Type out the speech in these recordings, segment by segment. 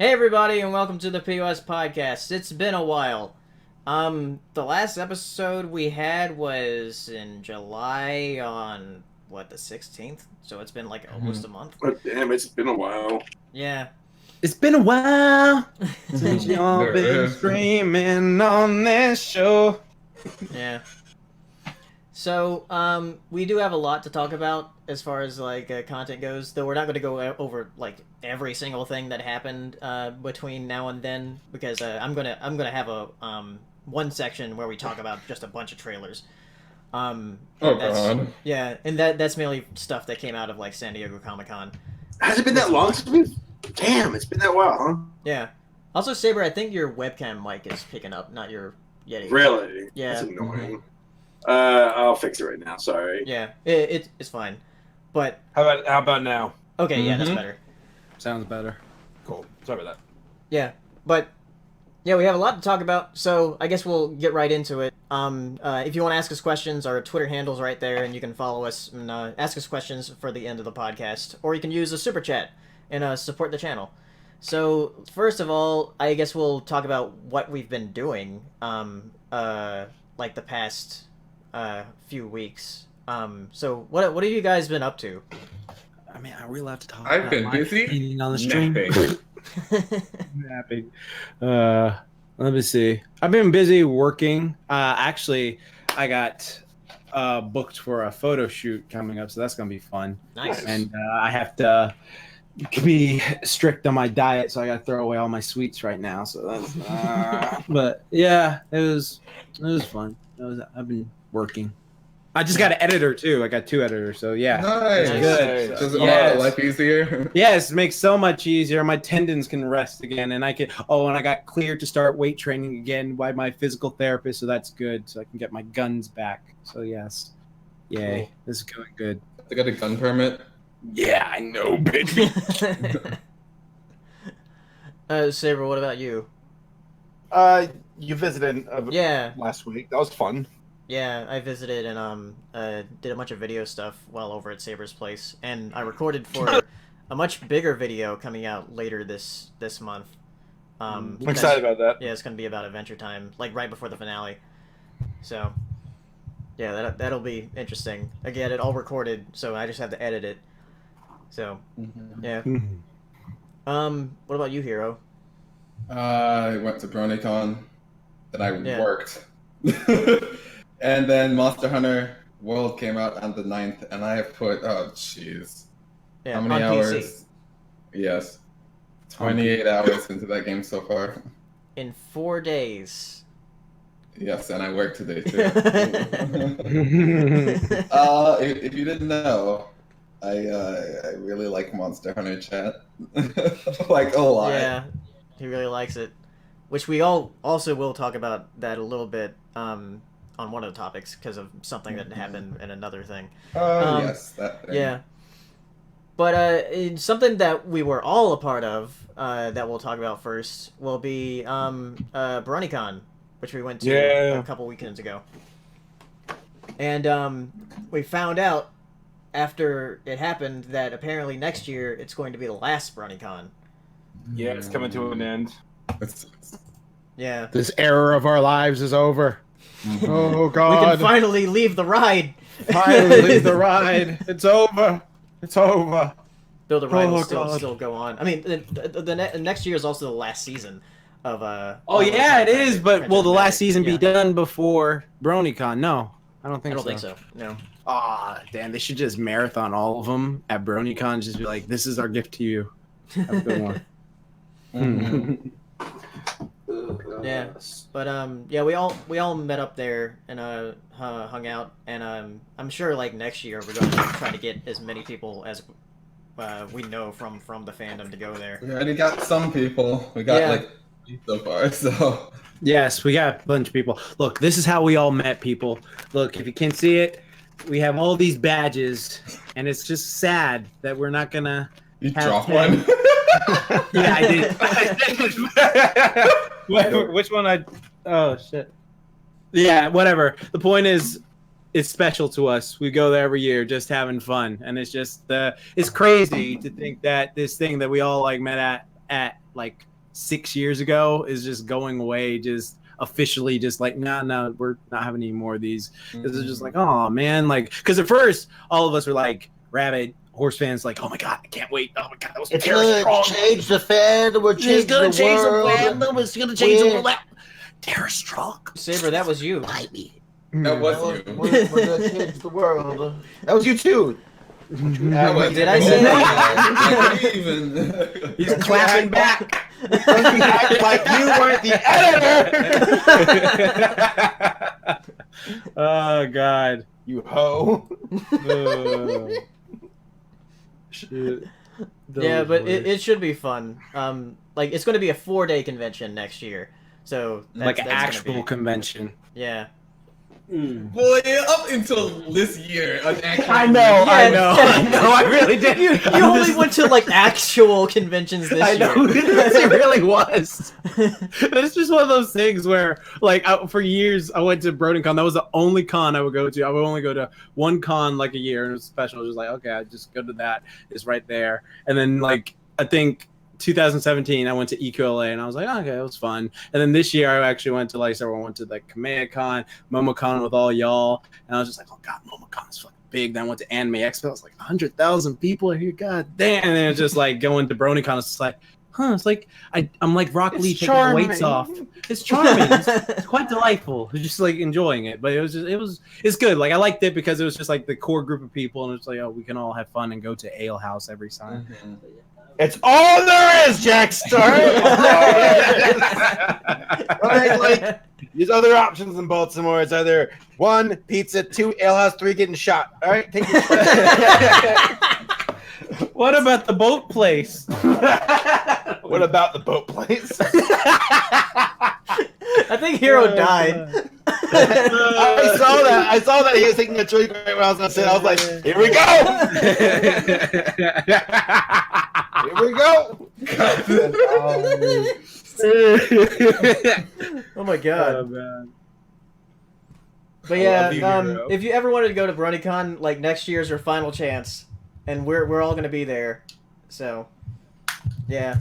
Hey everybody, and welcome to the POS Podcast. It's been a while. The last episode we had was in July on, the 16th? So it's been like almost a month. Oh, damn, it's been a while. Yeah. It's been a while since y'all been streaming on this show. Yeah. So, we do have a lot to talk about as far as, content goes, though we're not going to go over, every single thing that happened, between now and then, because, I'm gonna have a, one section where we talk about just a bunch of trailers. God. Yeah, and that's mainly stuff that came out of, San Diego Comic-Con. Has it been that long since we... Damn, it's been that while, huh? Yeah. Also, Saber, I think your webcam mic is picking up, not your Yeti. Really? Yeah. That's annoying. I'll fix it right now, sorry. Yeah, it's fine. But... How about now? Okay, yeah, that's better. Sounds better. Cool. Sorry about that. Yeah, but... Yeah, we have a lot to talk about, so I guess we'll get right into it. If you want to ask us questions, our Twitter handle's right there, and you can follow us and ask us questions for the end of the podcast. Or you can use a super chat and support the channel. So, first of all, I guess we'll talk about what we've been doing, the past few weeks. So, what have you guys been up to? I mean, are we allowed to talk? I've been busy eating on the stream. napping. Let me see. I've been busy working. Actually, I got booked for a photo shoot coming up, so that's gonna be fun. Nice. And I have to be strict on my diet, so I got to throw away all my sweets right now. So that's. But yeah, it was fun. I've been working. I just got an editor too. I got 2 editors, so yeah. Nice. It's good. Does it make life easier? Yes, it makes so much easier. My tendons can rest again, and I can. Oh, and I got cleared to start weight training again by my physical therapist, so that's good. So I can get my guns back. So yes, yay, Cool. This is going good. I got a gun permit. Yeah, I know, baby. Saber, what about you? You visited Yeah. last week. That was fun. Yeah, I visited and did a bunch of video stuff while over at Saber's place, and I recorded for a much bigger video coming out later this month. I'm excited about that. Yeah, it's gonna be about Adventure Time, right before the finale. So, yeah, that'll be interesting. Again, it all recorded, so I just have to edit it. So, yeah. What about you, Hero? I went to Bronycon, then I Yeah. worked. And then Monster Hunter World came out on the 9th, and I have put, Yeah, how many on hours? PC. Yes. 28 hours into that game so far. In 4 days. Yes, and I worked today too. If you didn't know, I really like Monster Hunter chat. Like a lot. Yeah, he really likes it. Which we all also will talk about that a little bit on one of the topics because of something that happened in another thing. Yes, that thing. Yeah. But something that we were all a part of that we'll talk about first will be Bronycon, which we went to a couple weekends ago. And we found out after it happened that apparently next year it's going to be the last Bronycon. Yeah, it's coming to an end. Yeah. This era of our lives is over. Oh We God! can finally leave the ride. Finally leave the ride. It's over. It's over. Though the ride will Oh, still God. go on. I mean, the next year is also the last season of Oh yeah, it is. But will the last season be Yeah. done before BronyCon? No, I don't I think don't so. think so. No. Ah, damn! They should just marathon all of them at BronyCon. Just be like, "This is our gift to you." Have a good one. Yeah, but yeah, we all met up there and hung out, and I'm sure next year we're going to try to get as many people as we know from the fandom to go there. We already got some people. We got Yeah. so far, so Yes, we got a bunch of people. Look, this is how we all met, people. Look, if you can't see it, we have all these badges, and it's just sad that we're not gonna. you Have drop 10. one. Yeah, I did. Which one? Oh shit. Yeah, whatever. The point is, it's special to us. We go there every year, just having fun, and it's just it's crazy to think that this thing that we all met at 6 years ago is just going away, just officially just like, no, we're not having any more of these. It's just like, oh man, like, because at first all of us were like rabid horse fans, like, oh my god, I can't wait. Oh my god, that was It's Tara gonna Strong. change the fandom. It's gonna change the world. It's gonna change the world. Tara Strong. Saber, that was you. Bite me. That was you. We're gonna change the world. That was you too. That was Did I say that? Even. He's clapping back. Act like you weren't the editor. Oh god. You hoe. Shit. Yeah, but it should be fun. Like it's going to be a 4-day convention next year, so like an that's gonna actual be, convention. yeah. Boy, up until this year, an actual I know, I really did. You only went to like actual conventions this I know, year. it really was. It's just one of those things where, like, for years I went to Bronycon. That was the only con I would go to. I would only go to one con like a year, and it was special. I was just like, okay, I just go to that. It's right there. And then, like, I think 2017, I went to EQLA, and I was like, okay, it was fun. And then this year, I actually went to, like, several. I went to, like, Kamea-Con, MomoCon with all y'all, and I was just like, oh, God, MomoCon is fucking big. Then I went to Anime Expo. I was like, 100,000 people are here, god damn. And then it's just, like, going to BronyCon, it's just like, it's like, I'm like Rock Lee taking the weights off. It's charming. It's quite delightful. Just, like, enjoying it. But it's good. Like, I liked it because it was just, like, the core group of people, and it's like, oh, we can all have fun and go to Ale House every time. Mm-hmm. It's all there is, Jackster. Like, there's other options in Baltimore. It's either 1, pizza, 2, alehouse, 3, getting shot. All right, take your What about the boat place? What about the boat place? I think Hero died. I saw that he was taking a drink right when I was gonna say it. I was like, here we go. Here we go. Oh my god. Oh, man. But yeah, if you ever wanted to go to BronyCon, like next year's your final chance, and we're all gonna be there. So, yeah.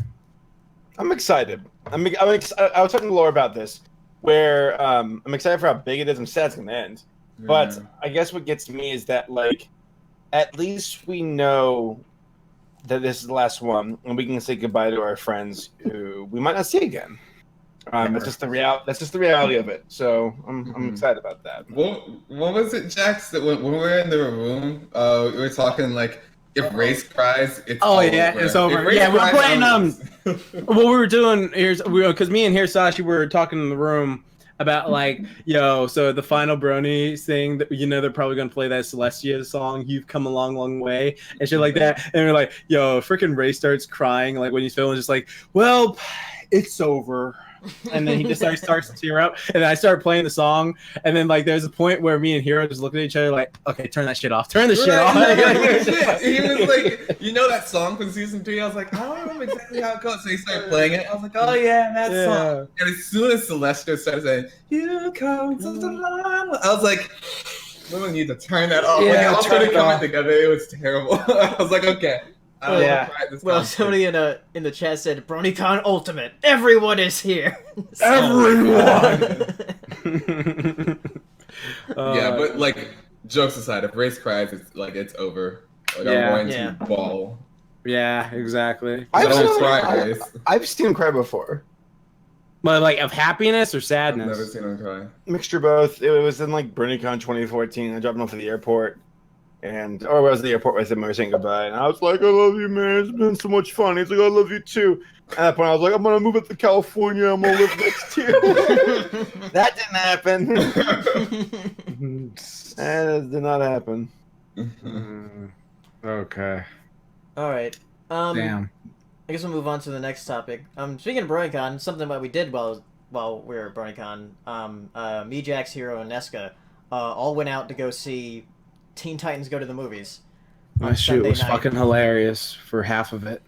I'm excited. I was talking to Laura about this, where I'm excited for how big it is. I'm sad it's gonna end, but I guess what gets me is that, like, at least we know that this is the last one, and we can say goodbye to our friends who we might not see again. That's just the reality of it. So I'm excited about that. What was it, Jax? That when we were in the room, we were talking like, if race cries, it's over. It's over. Yeah, we're playing. What we were doing because me and Sashi were talking in the room about, like, so the final Brony thing that, they're probably gonna play that Celestia song, "You've Come a Long, Long Way," and shit like that. And we're like, freaking Ray starts crying, like, when he's feeling just like, well, it's over. And then he just starts to tear up, and then I start playing the song, and then, like, there's a point where me and Hero just look at each other like, okay, turn that shit off. Turn the shit off. He was like, that song from season 3? I was like, I don't remember exactly how it goes. So he started playing it. I was like, oh yeah, that song. And as soon as Celestia started saying, "You come to the line," I was like, we don't need to turn that off. Yeah, when all started coming together, it was terrible. I was like, okay. Well, somebody in the chat said, "BronyCon Ultimate, everyone is here." Everyone. Yeah, but, like, jokes aside, if race cries, it's over. Like, I'm going to bawl. Yeah, exactly. I've seen him cry before. But, like, of happiness or sadness? I've never seen him cry. Mixture of both. It was in, like, BronyCon 2014. I dropped him off at the airport. Or I was at the airport with him, we were saying goodbye, and I was like, I love you, man, it's been so much fun. He's like, I love you too. At that point, I was like, I'm gonna move up to California, I'm gonna live next to you. That didn't happen. That did not happen. Okay. Alright. Damn. I guess we'll move on to the next topic. Speaking of BronyCon, something that we did while we were at BronyCon, me, Jax, Hero, and Nesca all went out to go see Teen Titans Go to the Movies. My shoot was fucking hilarious for half of it.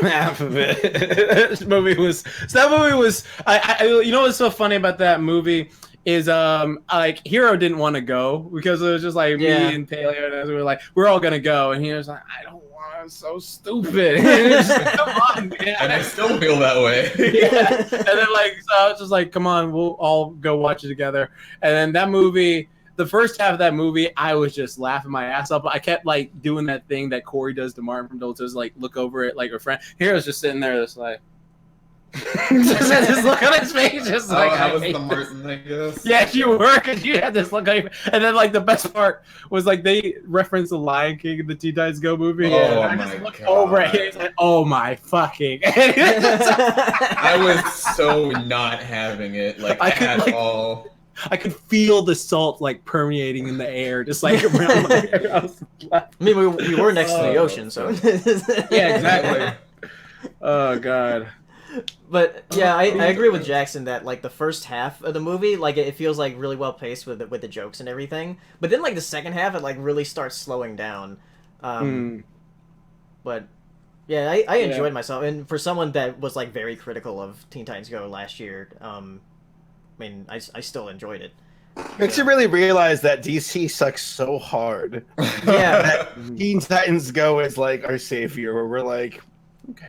Half of it. That movie was. I you know what's so funny about that movie is like, Hero didn't want to go because it was just like me and Paleo, and we were like, we're all gonna go, and he was like, I don't want was so stupid. Come on, man. And I still feel that way. Yeah. And then like, so I was just like, come on, we'll all go watch it together. And then that movie, the first half of that movie, I was just laughing my ass off. I kept like doing that thing that Corey does to Martin from Dolces, like look over it like a friend. Here I was just sitting there, just like, just look on his face, just like I was the Martin, I guess. Yeah, you were, because you had this look on your face. And then like the best part was like they referenced the Lion King in the Teen Titans Go movie. Oh and I my just looked God. over at him, he's like, oh my fucking. I was so not having it, like at all. I could feel the salt like permeating in the air, just like around my hair. I mean, we were next to the ocean, so. Yeah, exactly. Oh god. But yeah, I agree with Jackson that like the first half of the movie, like it feels like really well paced with the jokes and everything. But then like the second half, it like really starts slowing down. But yeah, I enjoyed myself, and for someone that was like very critical of Teen Titans Go last year, I mean, I still enjoyed it. Makes you really realize that DC sucks so hard. Yeah. That Teen Titans Go is like our savior, where we're like, okay.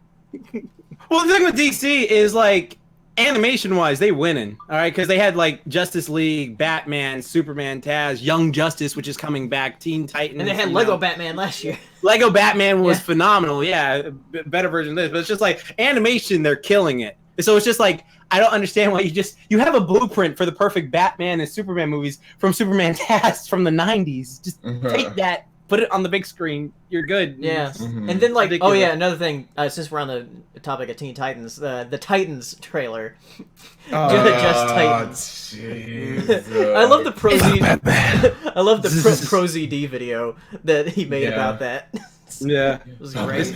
Well, the thing with DC is like animation-wise, they winning, all right, because they had like Justice League, Batman, Superman, Taz, Young Justice, which is coming back, Teen Titans, And they had Lego Batman last year. Lego Batman was phenomenal, yeah, better version of this, but it's just like animation, they're killing it. So it's just like, I don't understand why you have a blueprint for the perfect Batman and Superman movies from Superman Taz from the 90s. Just take that, put it on the big screen, you're good. Yeah. Mm-hmm. And then like, Ridiculous. oh yeah, another thing, since we're on the topic of Teen Titans, the Titans trailer. Just Titans. Jesus. I love the Pro Z. I love the Pro ZD video that he made about that. Yeah. It was great.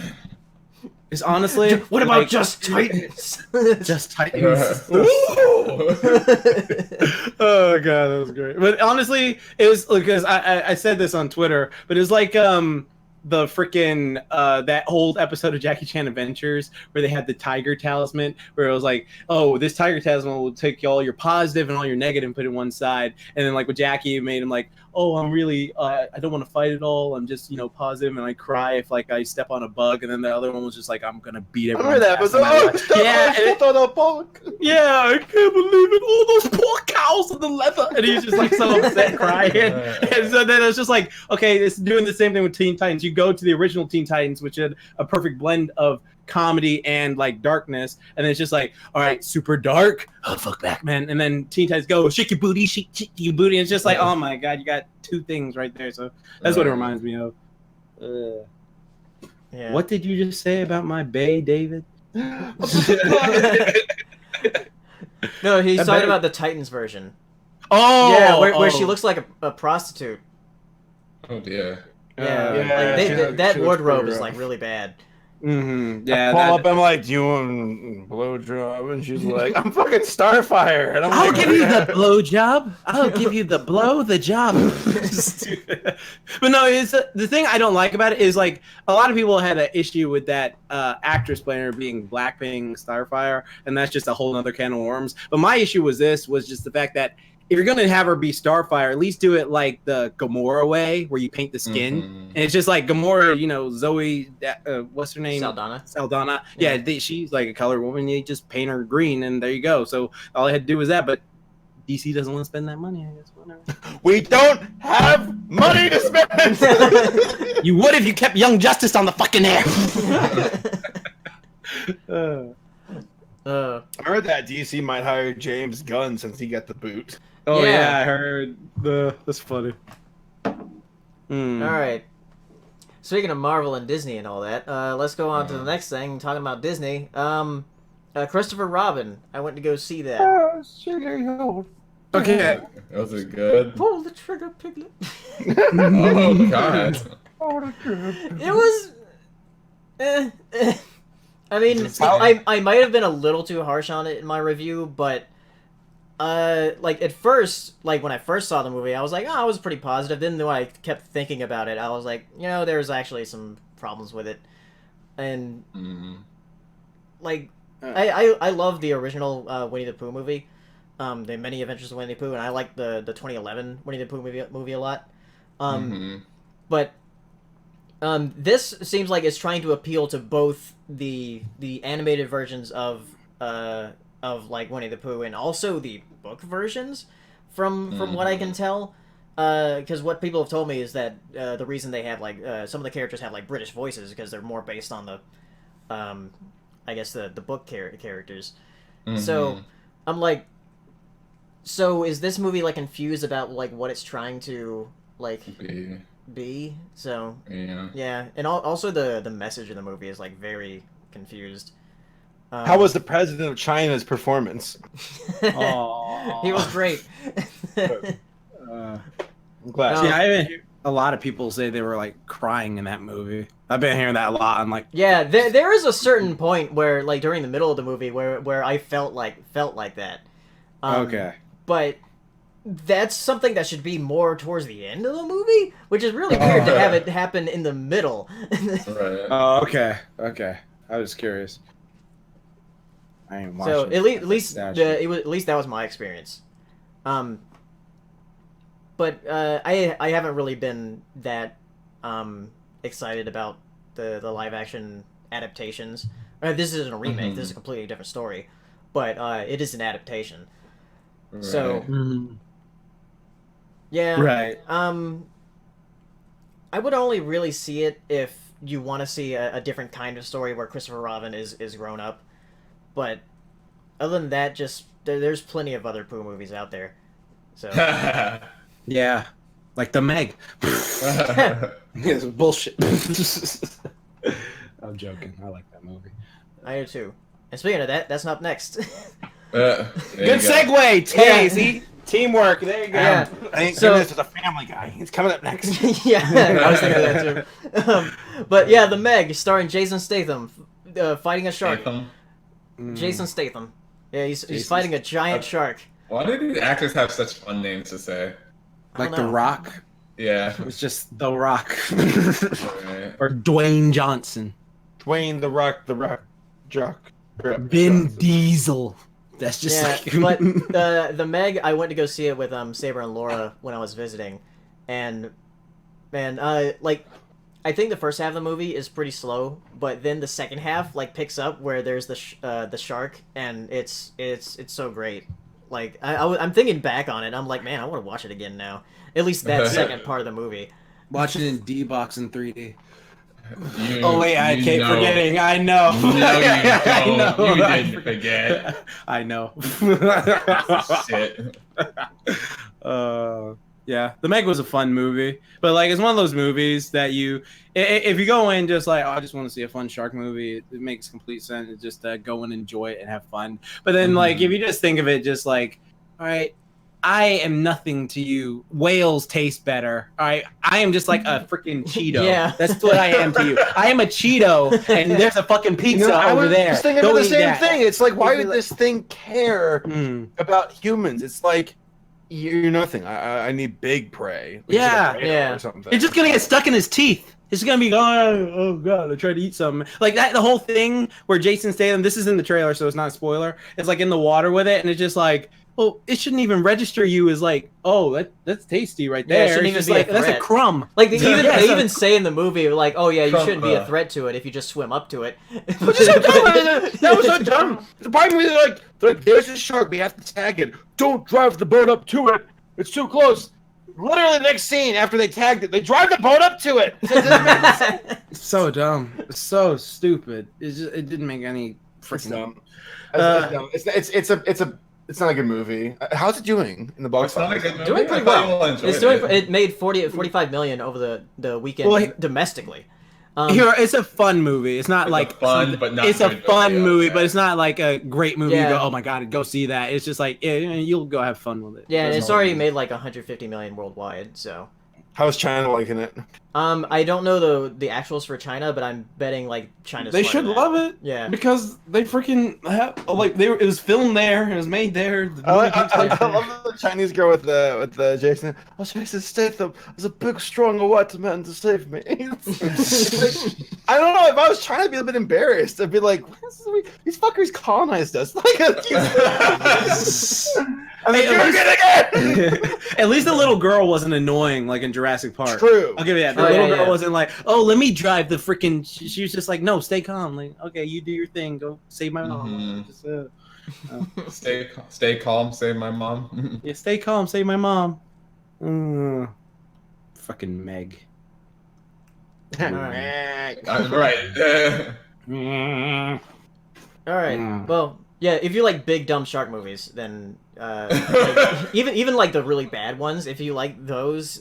It's honestly, What about like, Just Titans? Just Titans? Oh god, that was great. But honestly, it was because I said this on Twitter, but it was like the freaking that old episode of Jackie Chan Adventures where they had the tiger talisman, where it was like, oh, this tiger talisman will take all your positive and all your negative and put it in one side, and then like with Jackie, it made him like, oh, I'm really I don't want to fight at all, I'm just positive, and I cry if like I step on a bug, and then the other one was just like, I'm gonna beat everyone. Remember that? Was yeah, I can't believe it. All those poor cows and the leather. And he's just like so upset crying. And so then it's just like, okay, it's doing the same thing with Teen Titans. You go to the original Teen Titans, which had a perfect blend of comedy and like darkness. And then it's just like, all right, super dark. Oh, fuck Batman. And then Teen Titans go, shake your booty, shake your booty. And it's just like, oh my God, you got two things right there. So that's what it reminds me of. Yeah. What did you just say about my bae, David? No, he's talking about the Titans version. Oh, yeah, where she looks like a prostitute. Oh dear. Yeah, like that wardrobe is like really bad. Mm-hmm. Yeah, I pull up. I'm like, "Do you want blowjob?" And she's like, "I'm fucking Starfire." And I'll give you the blowjob. I'll give you the job. But no, it's the thing I don't like about it is like a lot of people had an issue with that actress playing her being Blackpink Starfire, and that's just a whole other can of worms. But my issue was just the fact that if you're gonna have her be Starfire, at least do it like the Gamora way, where you paint the skin, and it's just like Gamora, Zoe, what's her name? Saldana. Yeah, she's like a colored woman. You just paint her green, and there you go. So all I had to do was that. But DC doesn't want to spend that money. I guess whatever. We don't have money to spend. You would if you kept Young Justice on the fucking air. I heard that DC might hire James Gunn since he got the boot. Oh yeah, I heard. That's funny. All right. Speaking of Marvel and Disney and all that, let's go on to the next thing. Talking about Disney, Christopher Robin. I went to go see that. Okay. Was it good? Pull the trigger, Piglet. Oh god. It was. I mean, I might have been a little too harsh on it in my review, but like at first, like when I first saw the movie, I was like, oh, I was pretty positive. Then when I kept thinking about it, I was like, there's actually some problems with it, and like I love the original Winnie the Pooh movie, the Many Adventures of Winnie the Pooh, and I like the 2011 Winnie the Pooh movie a lot, but This seems like it's trying to appeal to both the animated versions of like Winnie the Pooh and also the book versions, from what I can tell. Because what people have told me is that the reason they have like some of the characters have like British voices because they're more based on the, I guess the book characters. So I'm like, so is this movie like confused about like what it's trying to like be? So yeah, and also the message of the movie is like very confused. How was the president of China's performance? He was great. I'm glad. Yeah, I've been hearing a lot of people say they were like crying in that movie. I've been hearing that a lot. I'm like, yeah, there is a certain point where like during the middle of the movie where I felt like that. Okay. But that's something that should be more towards the end of the movie, which is really weird to have it happen in the middle. Right. Oh, okay. I was curious. I ain't watching. So at least at least that was my experience. But I haven't really been that excited about the live action adaptations. This isn't a remake. This is a completely different story, but it is an adaptation. Right. So yeah, right. I would only really see it if you want to see a different kind of story where Christopher Robin is grown up. But other than that, just there's plenty of other Pooh movies out there. So Yeah, like the Meg. It's bullshit. I'm joking. I like that movie. I do too. And speaking of that, that's not next. Good segue, Tay. See? Teamwork. There you go. Yeah. Thank So- goodness there's a Family Guy. He's coming up next. Yeah, I was thinking of that too. But yeah, The Meg, starring Jason Statham, fighting a shark. Jason Statham. Yeah, he's fighting a giant shark. Why do these actors have such fun names to say? Like I The don't know. Rock. Yeah. It's just The Rock. Right. Or Dwayne Johnson. Dwayne the Rock, Jock. Vin Diesel. That's just Yeah, like... but the Meg, I went to go see it with Saber and Laura when I was visiting, and man, like I think the first half of the movie is pretty slow, but then the second half like picks up where there's the shark, and it's so great. Like I'm thinking back on it, I'm like, man, I want to watch it again now. At least that second part of the movie. Watch it in D-Box in 3D. Oh wait, I keep forgetting. I know. No, you I don't. know. You I didn't forget. I know. Shit. Yeah, The Meg was a fun movie, but like it's one of those movies that if you go in just like, oh, I just want to see a fun shark movie, it makes complete sense. It's just go and enjoy it and have fun. But then like if you just think of it just like, all right, I am nothing to you. Whales taste better. All right, I am just like a freaking Cheeto. Yeah. That's what I am to you. I am a Cheeto, and there's a fucking pizza I over was there. just thinking Go of the eat same that. thing. It's like, why It's would like- this thing care Mm. about humans? It's like, you're nothing. I need big prey. Like Yeah, a yeah. Or something. It's just gonna get stuck in his teeth. It's gonna be oh god, I tried to eat something. Like that, the whole thing where Jason Statham, this is in the trailer, so it's not a spoiler. It's like in the water with it, and it's just like, well, it shouldn't even register you as like, oh, that's tasty right Yeah, it there. shouldn't It's even just be a like that's a threat. crumb. Like they Yeah, even say in the movie, like, oh yeah, you Trump, shouldn't be a threat to it if you just swim up to it. Which is so dumb. That was so dumb. The part of me they're like, there's a shark. We have to tag it. Don't drive the boat up to it. It's too close. Literally, the next scene after they tagged it, they drive the boat up to it. So it doesn't make sense. It's so dumb. It's so stupid. It didn't make any It's freaking. dumb. It's not a good movie. How's it doing in the box It's not a office? good movie. Doing pretty I thought you well. all enjoyed It's doing. it. It made 45 million over the weekend Well, domestically. Here, it's a fun movie. It's not It's like a fun, but not it's a good fun movie, yeah. but it's not like a great movie. Yeah. You go, oh my god, go see that. It's just like you'll go have fun with it. Yeah, and That's it's all. already made like 150 million worldwide. So, How's China liking it? I don't know the actuals for China, but I'm betting like China's. They flooding should that. love it. Yeah. Because they freaking have like it was filmed there. It was made there. The I movie takes place there. love the Chinese girl with the Jason. Oh, Jason Statham is a big, strong white man to save me. I don't know if I was trying to be a bit embarrassed. I'd be like, these fuckers colonized us. I'm like, Hey, you're good again. At least the little girl wasn't annoying like in Jurassic Park. True. I'll give you that. The Oh, little yeah, girl yeah. wasn't like, oh, let me drive the freaking. She was just like, no, stay calm. Like, okay, you do your thing. Go save my mom. Just, Stay calm, save my mom. yeah, stay calm, save my mom. Fucking Meg. Alright. Right. All right. Mm. Well, yeah. If you like big dumb shark movies, then like, even like the really bad ones, if you like those,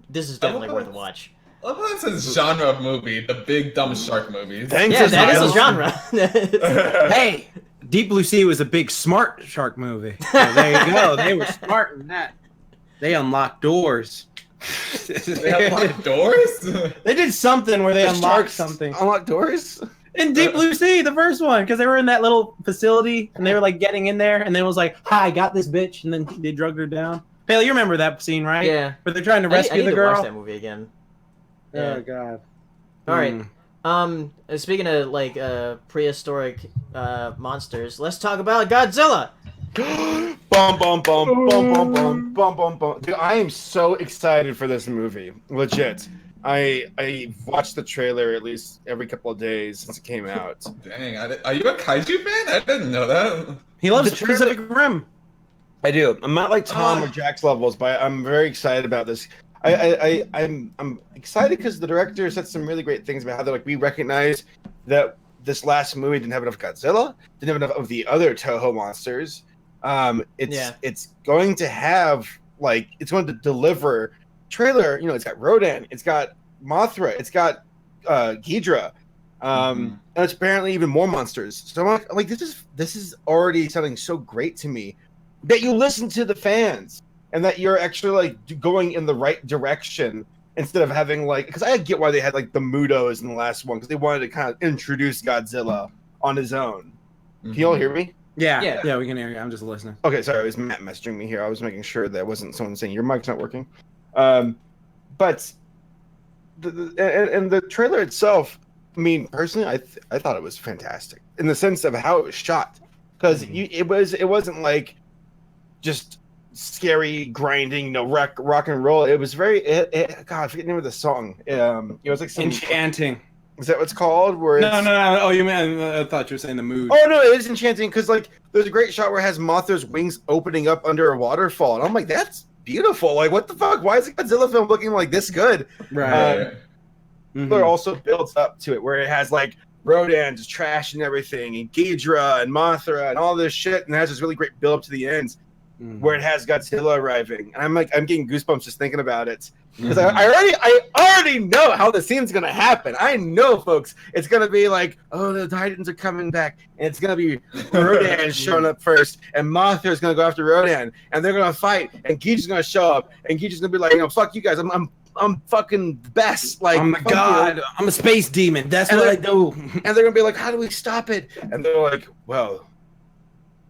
this is definitely worth a watch. I love how it says genre of movie, the big dumb shark movies. Thanks, Yeah, that is a Asylum. genre. Hey, Deep Blue Sea was a big smart shark movie. So there you go. They were smart in that. They unlocked doors. They unlock doors? They did something where they The unlocked sharks something. Unlock doors? In Deep Blue Sea, the first one, because they were in that little facility and they were like getting in there, and then it was like, "Hi, I got this bitch," and then they drugged her down. Bailey, you remember that scene, right? Yeah. Where they're trying to I rescue need the to girl. watch that movie again. Yeah. Oh God. All right. Speaking of like prehistoric monsters, let's talk about Godzilla. Bum bum bum bum bum bum bum bum bum. Dude, I am so excited for this movie. Legit. I watched the trailer at least every couple of days since it came out. Dang, are you a kaiju fan? I didn't know that. He loves The trailer- Pacific Rim. I do. I'm not like Tom or Jack's levels, but I'm very excited about this. I'm excited because the director said some really great things about how they're like, we recognize that this last movie didn't have enough Godzilla, didn't have enough of the other Toho monsters. It's going to have like it's going to deliver trailer. You know, it's got Rodan, it's got Mothra, it's got Ghidra, and it's apparently even more monsters. So I'm like this is already sounding so great to me that you listen to the fans and that you're actually like going in the right direction instead of having like, because I get why they had like the Mudos in the last one because they wanted to kind of introduce Godzilla on his own. Can you all hear me? Yeah, we can hear you. I'm just listening. Okay, sorry, it was Matt messaging me here. I was making sure that wasn't someone saying your mic's not working. But the trailer itself, I mean, personally, I thought it was fantastic in the sense of how it was shot, because it wasn't like just scary grinding, you know, rock and roll. It was very God, I forget the name of the song. It was like some Enchanting. Is that what's called? Where No. it's... Oh, you meant? I thought you were saying the mood. Oh no, it is enchanting because like there's a great shot where it has Mothra's wings opening up under a waterfall, and I'm like, that's beautiful. Like, what the fuck? Why is a Godzilla film looking like this good? Right. Trailer also builds up to it where it has like Rodan just trash and everything, and Ghidra and Mothra and all this shit, and it has this really great build up to the end where it has Godzilla arriving, and I'm getting goosebumps just thinking about it. Because I already know how the scene's gonna happen. I know, folks, it's gonna be like, oh, the Titans are coming back, and it's gonna be Rodan showing up first, and Mothra's gonna go after Rodan, and they're gonna fight, and Gidra's gonna show up, and Gidra's gonna be like, you know, fuck you guys, I'm fucking the best. Like, oh my fuck God, you. I'm a space demon. That's And what I they're- do. And they're gonna be like, how do we stop it? And they're like, well,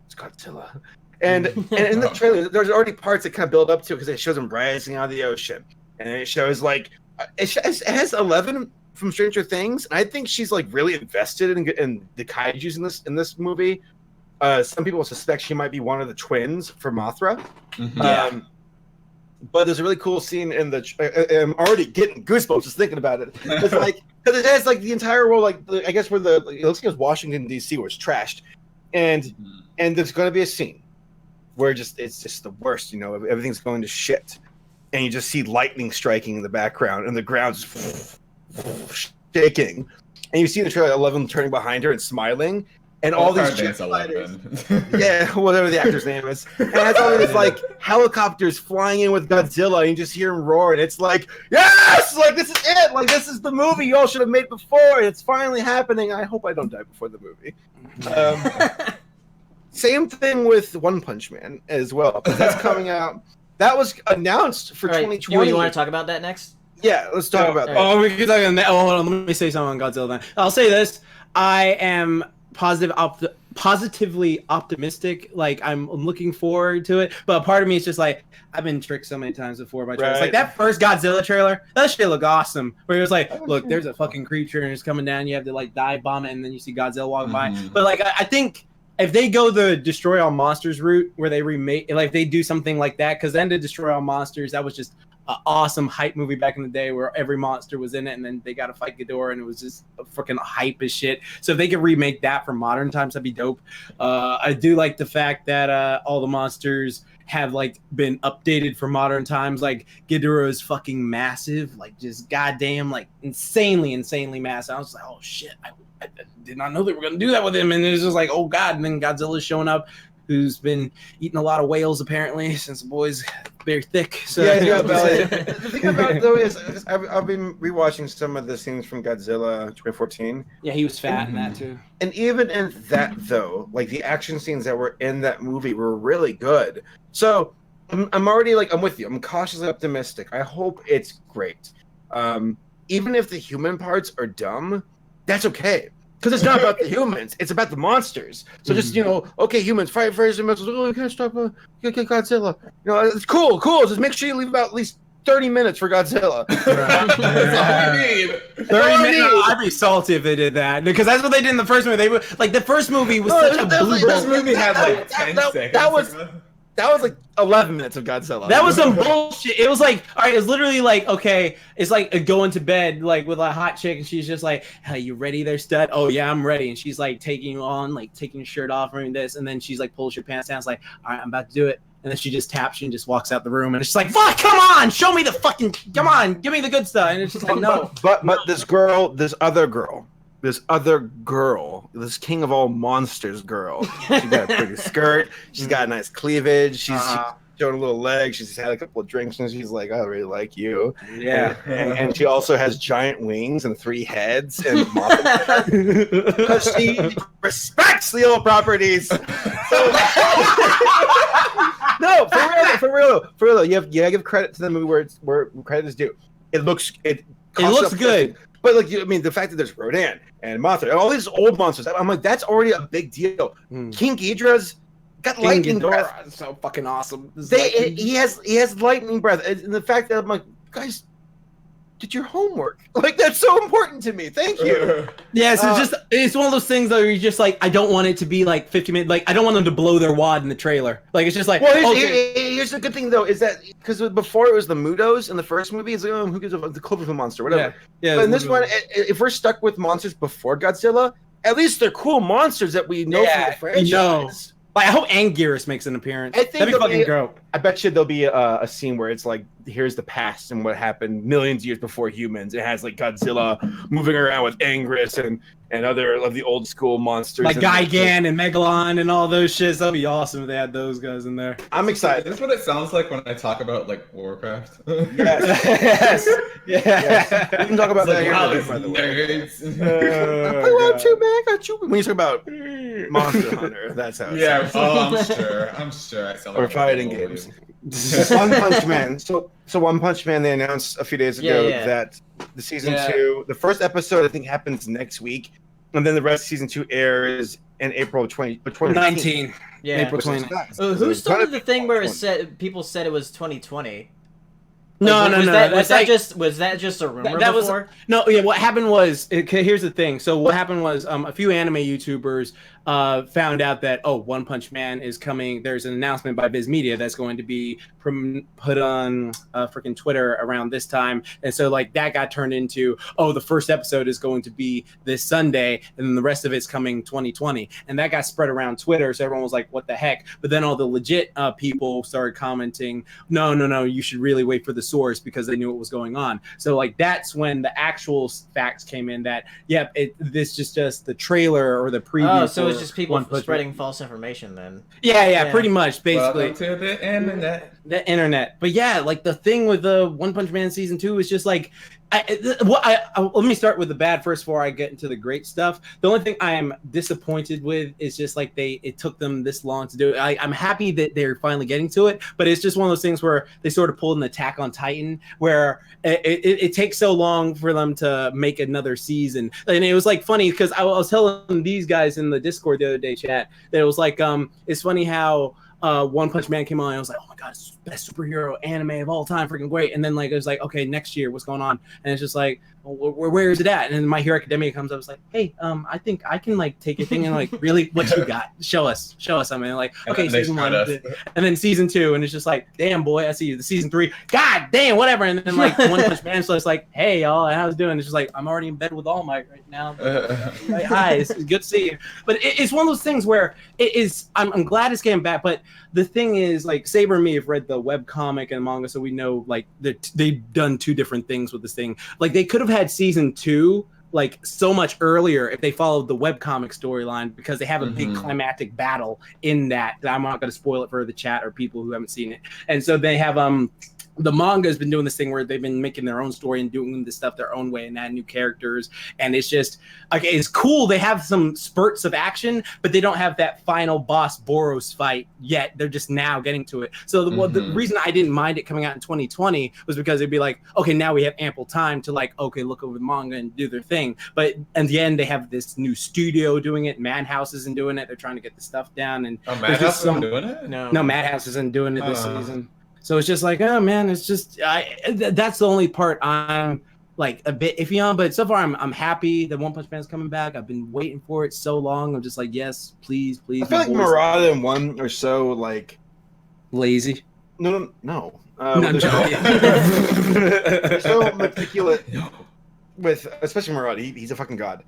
it's Godzilla. And in the trailer, there's already parts that kind of build up to it because it shows him rising out of the ocean. And it shows like it has 11 from Stranger Things, and I think she's like really invested in the kaiju's in this movie. Some people suspect she might be one of the twins for Mothra. But there's a really cool scene in the. I'm already getting goosebumps just thinking about it. It's like because it has like the entire world, like I guess where it looks like it was Washington D.C. where it's trashed, and there's going to be a scene where it's just the worst. You know, everything's going to shit. And you just see lightning striking in the background, and the ground's shaking. And you see the trailer 11 turning behind her and smiling, and all these jet fighters, whatever the actor's name is, and it has all these like helicopters flying in with Godzilla, and you just hear him roar, and it's like, yes, like this is it, like this is the movie y'all should have made before, and it's finally happening. I hope I don't die before the movie. Same thing with One Punch Man as well, because that's coming out. That was announced for 2020. You want to talk about that next? Yeah, let's talk about that. Oh, we can talk on that. Oh, hold on. Let me say something on Godzilla then. I'll say this. I am positively optimistic. Like, I'm looking forward to it. But part of me is just like, I've been tricked so many times before by trailers. Right. Like, that first Godzilla trailer, that shit looked awesome. Where it was like, look, there's a fucking creature and it's coming down. You have to, like, dive bomb it, and then you see Godzilla walking by. But, like, I think if they go the Destroy All Monsters route where they remake, like they do something like that, because then to Destroy All Monsters, that was just an awesome hype movie back in the day where every monster was in it, and then they got to fight Ghidorah, and it was just freaking hype as shit. So if they could remake that for modern times, that'd be dope. I do like the fact that all the monsters have like been updated for modern times. Like Ghidorah is fucking massive, like just goddamn, like insanely massive. I was like, oh shit, I did not know they were gonna do that with him, and it was just like, oh god. And then Godzilla's showing up, who's been eating a lot of whales apparently since the boy's very thick. So Yeah, he's got belly. The thing about it though is I've been rewatching some of the scenes from Godzilla 2014. Yeah, he was fat in that too. And even in that though, like the action scenes that were in that movie were really good. So I'm already like, I'm with you. I'm cautiously optimistic. I hope it's great. Even if the human parts are dumb, that's okay. Because it's not about the humans, it's about the monsters. So just, okay, humans, fight for some missiles. Oh, you can't stop Godzilla. It's cool. Just make sure you leave about at least 30 minutes for Godzilla. That's all we need. 30 minutes. I'd be salty if they did that, because that's what they did in the first movie. They were like, the first movie was such a blue. This movie had like 10 seconds. That was like 11 minutes of Godzilla. That was some bullshit. It was like, all right, it's literally like, okay, it's like going to bed like with a hot chick, and she's just like, hey, you ready there, stud? Oh yeah, I'm ready. And she's like taking you on, like taking your shirt off, and this, and then she's like pulls your pants down. It's like, all right, I'm about to do it. And then she just taps you and just walks out the room, and it's just like, fuck, come on, show me the fucking, come on, give me the good stuff. And it's just like, no. But this other girl, this king of all monsters girl, she got a pretty skirt, she's got a nice cleavage, she's showing a little leg, she's had a couple of drinks, and she's like, I really like you. Yeah. And she also has giant wings and 3 heads, and because she respects the old properties. So, no, for real. You gotta give credit to the movie where credit is due. It looks good. But like, the fact that there's Rodan and Mothra and all these old monsters, I'm like, that's already a big deal. King Ghidorah's got lightning breath. It's so fucking awesome. He has lightning breath, and the fact that I'm like, guys, did your homework. Like, that's so important to me. Thank you. Yeah, so it's one of those things where you're just like, I don't want it to be like 50 minutes. Like, I don't want them to blow their wad in the trailer. Like, it's just like, well, here's the good thing though, is that because before it was the Mudos in the first movie, it's like, oh, who gives a fuck, the Cloverfield monster, whatever. Yeah. But in this one, if we're stuck with monsters before Godzilla, at least they're cool monsters that we know from the franchise. Like, I hope Anguirus makes an appearance. I think that'd be fucking dope. I bet you there'll be a scene where it's like, here's the past and what happened millions of years before humans. It has like Godzilla moving around with Anguirus and other of the old school monsters. Like Gigan and Megalon and all those shits. That'd be awesome if they had those guys in there. I'm excited. Is this what it sounds like when I talk about like Warcraft? Yes. Yes. We can talk about that here, by the way. I want you, man. I got you. When you talk about Monster Hunter, that's how it sounds. I'm sure. I sound or like fighting games. One Punch Man. So One Punch Man, they announced a few days ago that the season 2, the first episode I think happens next week, and then the rest of season 2 airs in April 2019. Yeah. April 29th. Who started the thing where people said it was 2020? No. Was that just a rumor before? What happened was, here's the thing. So what happened was, a few anime YouTubers found out that, One Punch Man is coming. There's an announcement by Viz Media that's going to be put on freaking Twitter around this time. And so like that got turned into, the first episode is going to be this Sunday, and then the rest of it's coming 2020. And that got spread around Twitter. So everyone was like, what the heck? But then all the legit people started commenting, no, you should really wait for the source, because they knew what was going on. So like that's when the actual facts came in that this is just the trailer or the preview. So it's just people spreading false information then. Yeah, pretty much, basically. Welcome to the internet. The internet. But yeah, like the thing with the One Punch Man season 2 is just like, let me start with the bad first before I get into the great stuff. The only thing I am disappointed with is just like it took them this long to do it. I'm happy that they're finally getting to it, but it's just one of those things where they sort of pulled an Attack on Titan, where it takes so long for them to make another season. And it was like funny because I was telling these guys in the Discord the other day, chat, that it was like, it's funny how One Punch Man came on, and I was like, oh my god, it's the best superhero anime of all time, freaking great. And then like it was like, okay, next year, what's going on? And it's just like, well, where is it at? And then My Hero Academia comes up, it's like, hey, I think I can like take a thing and like, really, what you got? Show us something. And like, okay, season 1, and then season 2, and it's just like, damn boy, I see you. The season 3, god damn, whatever. And then like One Punch Man, so it's like, hey y'all, how's it doing? It's just like, I'm already in bed with All Might right now. Like, hi, it's good to see you. But it's one of those things where it is. I'm glad it's getting back, but the thing is, like, Saber and me have read the web comic and manga, so we know like that they've done 2 different things with this thing. Like they could have had season 2 like so much earlier if they followed the webcomic storyline, because they have a big climactic battle in that I'm not going to spoil it for the chat or people who haven't seen it. And so they have the manga has been doing this thing where they've been making their own story and doing this stuff their own way and adding new characters. And it's just, okay, it's cool. They have some spurts of action, but they don't have that final boss Boros fight yet. They're just now getting to it. So the reason I didn't mind it coming out in 2020 was because it'd be like, okay, now we have ample time to like, okay, look over the manga and do their thing. But in the end, they have this new studio doing it. Madhouse isn't doing it. They're trying to get the stuff down. And Madhouse isn't doing it? No, Madhouse isn't doing it this season. So it's just like, oh man, it's just that's the only part I'm like a bit iffy on. But so far, I'm happy that One Punch Man's coming back. I've been waiting for it so long. I'm just like, yes, please. I feel like Murata and One are so like lazy. No. No, I'm joking. They're so meticulous with, especially Murata. He's a fucking god.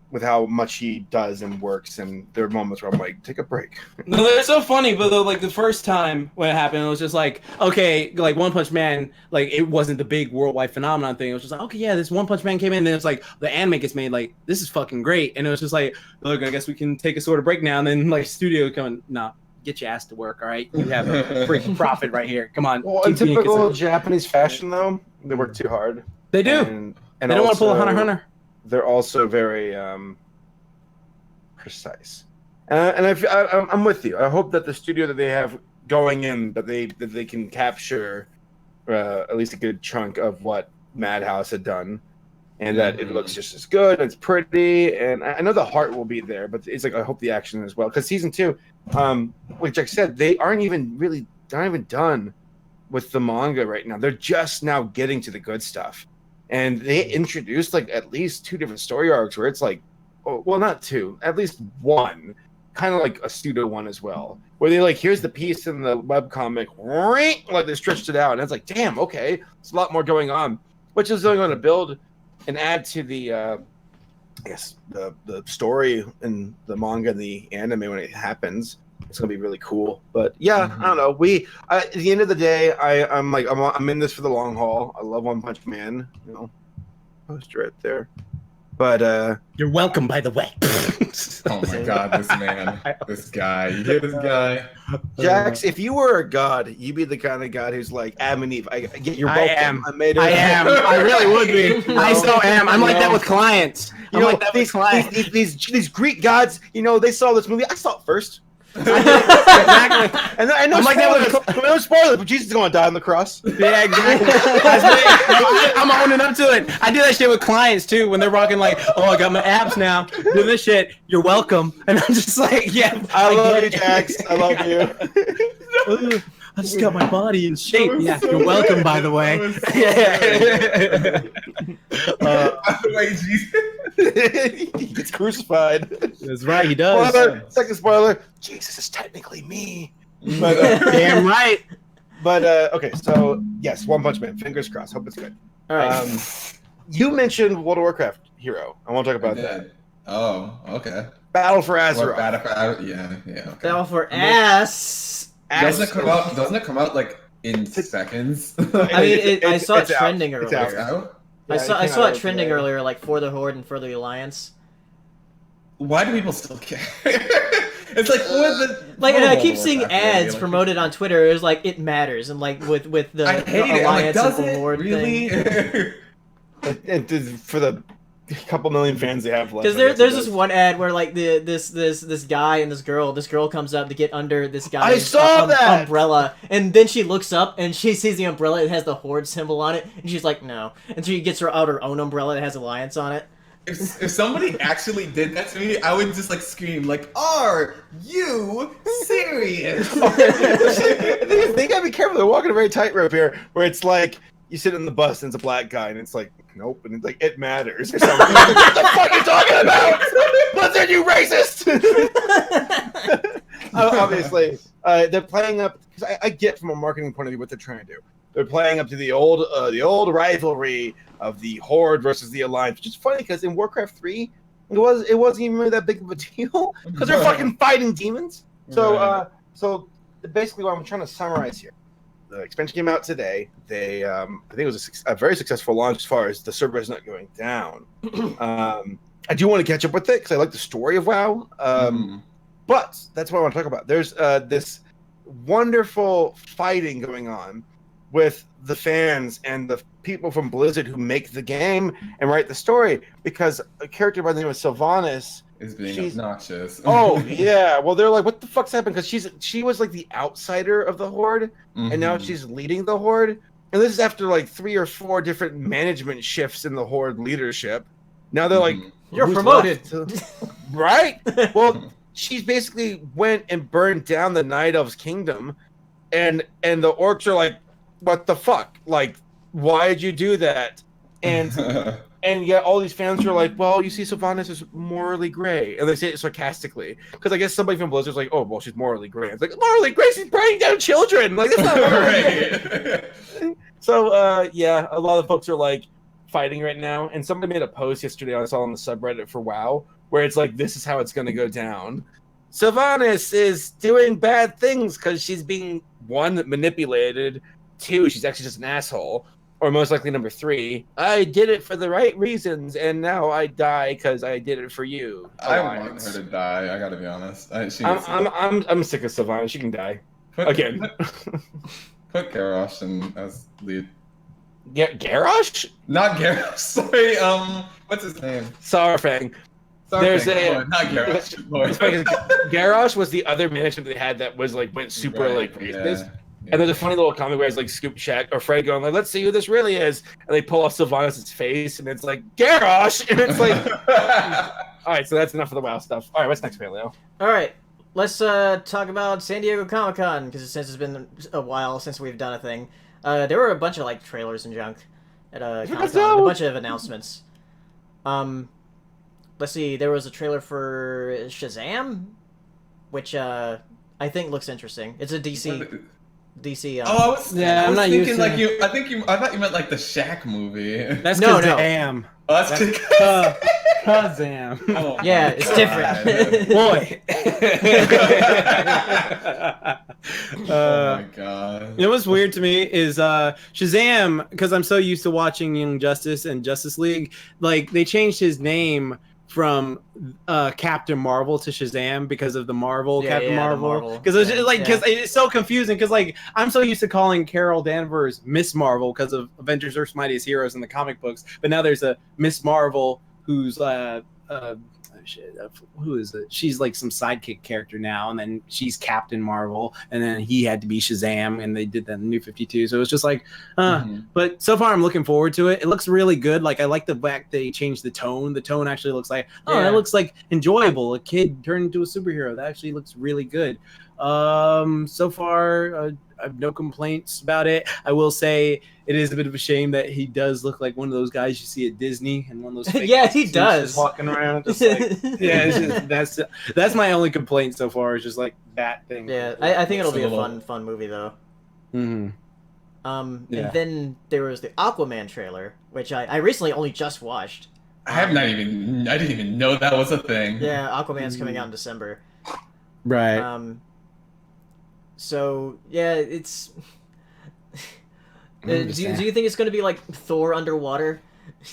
With how much he does and works, and there are moments where I'm like, take a break. No, they're so funny, but though, like the first time when it happened, it was just like, okay, like One Punch Man, like it wasn't the big worldwide phenomenon thing. It was just like, okay, yeah, this One Punch Man came in, and then it's like the anime gets made, like this is fucking great, and it was just like, look, I guess we can take a sort of break now, and then like studio coming, nah, get your ass to work, all right? You have a freaking profit right here. Come on. Well, in typical Japanese fashion, though, they work too hard. They do. And they don't want to pull a Hunter. They're also very precise, and I'm with you. I hope that the studio that they have going in, that they can capture at least a good chunk of what Madhouse had done, and that it looks just as good. It's pretty, and I know the heart will be there, but it's like I hope the action as well. Because season 2, like Jack said, they aren't even done with the manga right now. They're just now getting to the good stuff. And they introduced like at least 2 different story arcs where it's like, oh, well, not 2, at least 1, kind of like a pseudo one as well, where they like, here's the piece in the webcomic, like they stretched it out, and it's like, damn, okay, there's a lot more going on, which is only going to build and add to the, I guess the story in the manga and the anime when it happens. It's gonna be really cool. But yeah, I don't know. At the end of the day, I'm in this for the long haul. I love One Punch Man. You know, poster right there. But you're welcome, by the way. Oh my god, this guy. You hear this guy? Jax, if you were a god, you'd be the kind of god who's like, Adam and Eve. You're welcome. I am. I made it. I am. I really would be. I so am. I'm like that with clients. You know, these Greek gods. You know, they saw this movie. I saw it first. Exactly. And I know, I'm like no spoilers, but Jesus is going to die on the cross. Yeah, exactly. I'm owning up to it. I do that shit with clients too when they're rocking like, oh, I got my abs now. Do this shit. You're welcome. And I'm just like, yeah, I love you, Jax. I love you. I just got my body in shape. Yeah, you're welcome, by the way. Wait, Jesus. He gets crucified. That's right, he does. Second spoiler, Jesus is technically me. But, damn right. But, okay, so, yes, One Punch Man. Fingers crossed. Hope it's good. All right. You mentioned World of Warcraft Hero. I want to talk about that. Oh, okay. Battle for Azeroth. Yeah, okay. Battle for Ass. Doesn't it come out like in seconds? I mean, I saw it trending earlier. It's out? I saw it trending earlier, like for the Horde and for the Alliance. Why do people still care? It's like and I keep seeing ads promoted on Twitter. It's like it matters, and like with the Alliance and the Horde thing. And for the couple million fans they have left. Because there's this one ad where like this guy and this girl comes up to get under this guy's umbrella, and then she looks up and she sees the umbrella. It has the Horde symbol on it, and she's like, no. And she gets her out her own umbrella that has Alliance on it. if somebody actually did that to me, I would just like scream like, "Are you serious?" They gotta be careful. They're walking a very tightrope here, where it's like you sit in the bus and it's a black guy, and it's like, nope, and it's like it matters. Or something. Like, what the fuck are you talking about? What's in you, racist? Obviously, they're playing up because I get from a marketing point of view what they're trying to do. They're playing up to the old rivalry of the Horde versus the Alliance, which is funny because in Warcraft 3, it wasn't even really that big of a deal because they're fucking fighting demons. So so basically, what I'm trying to summarize here, the expansion came out today. They I think it was a very successful launch as far as the server is not going down. I do want to catch up with it because I like the story of WoW. But that's what I want to talk about. There's this wonderful fighting going on with the fans and the people from Blizzard who make the game and write the story, because a character by the name of Sylvanas is being obnoxious. Oh yeah, well they're like, what the fuck's happened? Because she was like the outsider of the Horde, and now she's leading the Horde. And this is after like 3 or 4 different management shifts in the Horde leadership. Now they're like, you're promoted, right? Well, she basically went and burned down the Night Elves' kingdom, and the orcs are like, what the fuck? Like, why did you do that? And and yet all these fans are like, well, you see, Sylvanas is morally gray, and they say it sarcastically because I guess somebody from Blizzard's like, oh, well, she's morally gray. It's like, morally gray? She's burning down children. Like, that's not right. So yeah, a lot of folks are like fighting right now, and somebody made a post yesterday I saw on the subreddit for WoW where it's like, this is how it's going to go down. Sylvanas is doing bad things because she's being, 1, manipulated, 2, she's actually just an asshole, or most likely number 3, I did it for the right reasons and now I die because I did it for you. I want her to die. I gotta be honest. I'm sick of Sylvanas. She can die again. Put Garrosh as lead. Garrosh? Not Garrosh. Sorry. What's his name? Saurfang. There's a not Garrosh. Garrosh was the other management they had that was like went super racist. Yeah. And there's a funny little comic where it's like Scoop Shack or Fred going like, let's see who this really is, and they pull off Sylvanas' face and it's like Garrosh, and it's like all right, so that's enough of the WoW stuff. All right, what's next, Paleo? All right, let's talk about San Diego Comic-Con, because since it's been a while since we've done a thing. There were a bunch of like trailers and junk at Comic-Con, a bunch of announcements. Let's see, there was a trailer for Shazam, which I think looks interesting. It's a DC. I was thinking like you. I thought you meant like the Shaq movie. That's Kazam. Oh, that's Kazam. Oh, yeah, it's different. Boy. Oh my god. You know what's weird to me is Shazam, because I'm so used to watching Young Justice and Justice League. Like, they changed his name from Captain Marvel to Shazam because of the Captain Marvel. Because it's like, because it's so confusing. Because like, I'm so used to calling Carol Danvers Miss Marvel because of Avengers: Earth's Mightiest Heroes in the comic books, but now there's a Miss Marvel who's who is it? She's like some sidekick character now, and then she's Captain Marvel, and then he had to be Shazam, and they did that in the New 52. So it was just like, but so far I'm looking forward to it. It looks really good. Like, I like the fact they changed the tone. The tone actually looks like, that looks like enjoyable. A kid turned into a superhero. That actually looks really good. So far, I have no complaints about it. I will say it is a bit of a shame that he does look like one of those guys you see at Disney and one of those fake yeah, he does just walking around just like, yeah, it's just, that's my only complaint so far, is just like that thing. Yeah, I think it'll be a fun movie though. And then there was the Aquaman trailer, which I recently only just watched. I didn't even know that was a thing. Yeah, Aquaman's coming out in December. Right. So yeah, it's. Do you think it's going to be like Thor underwater?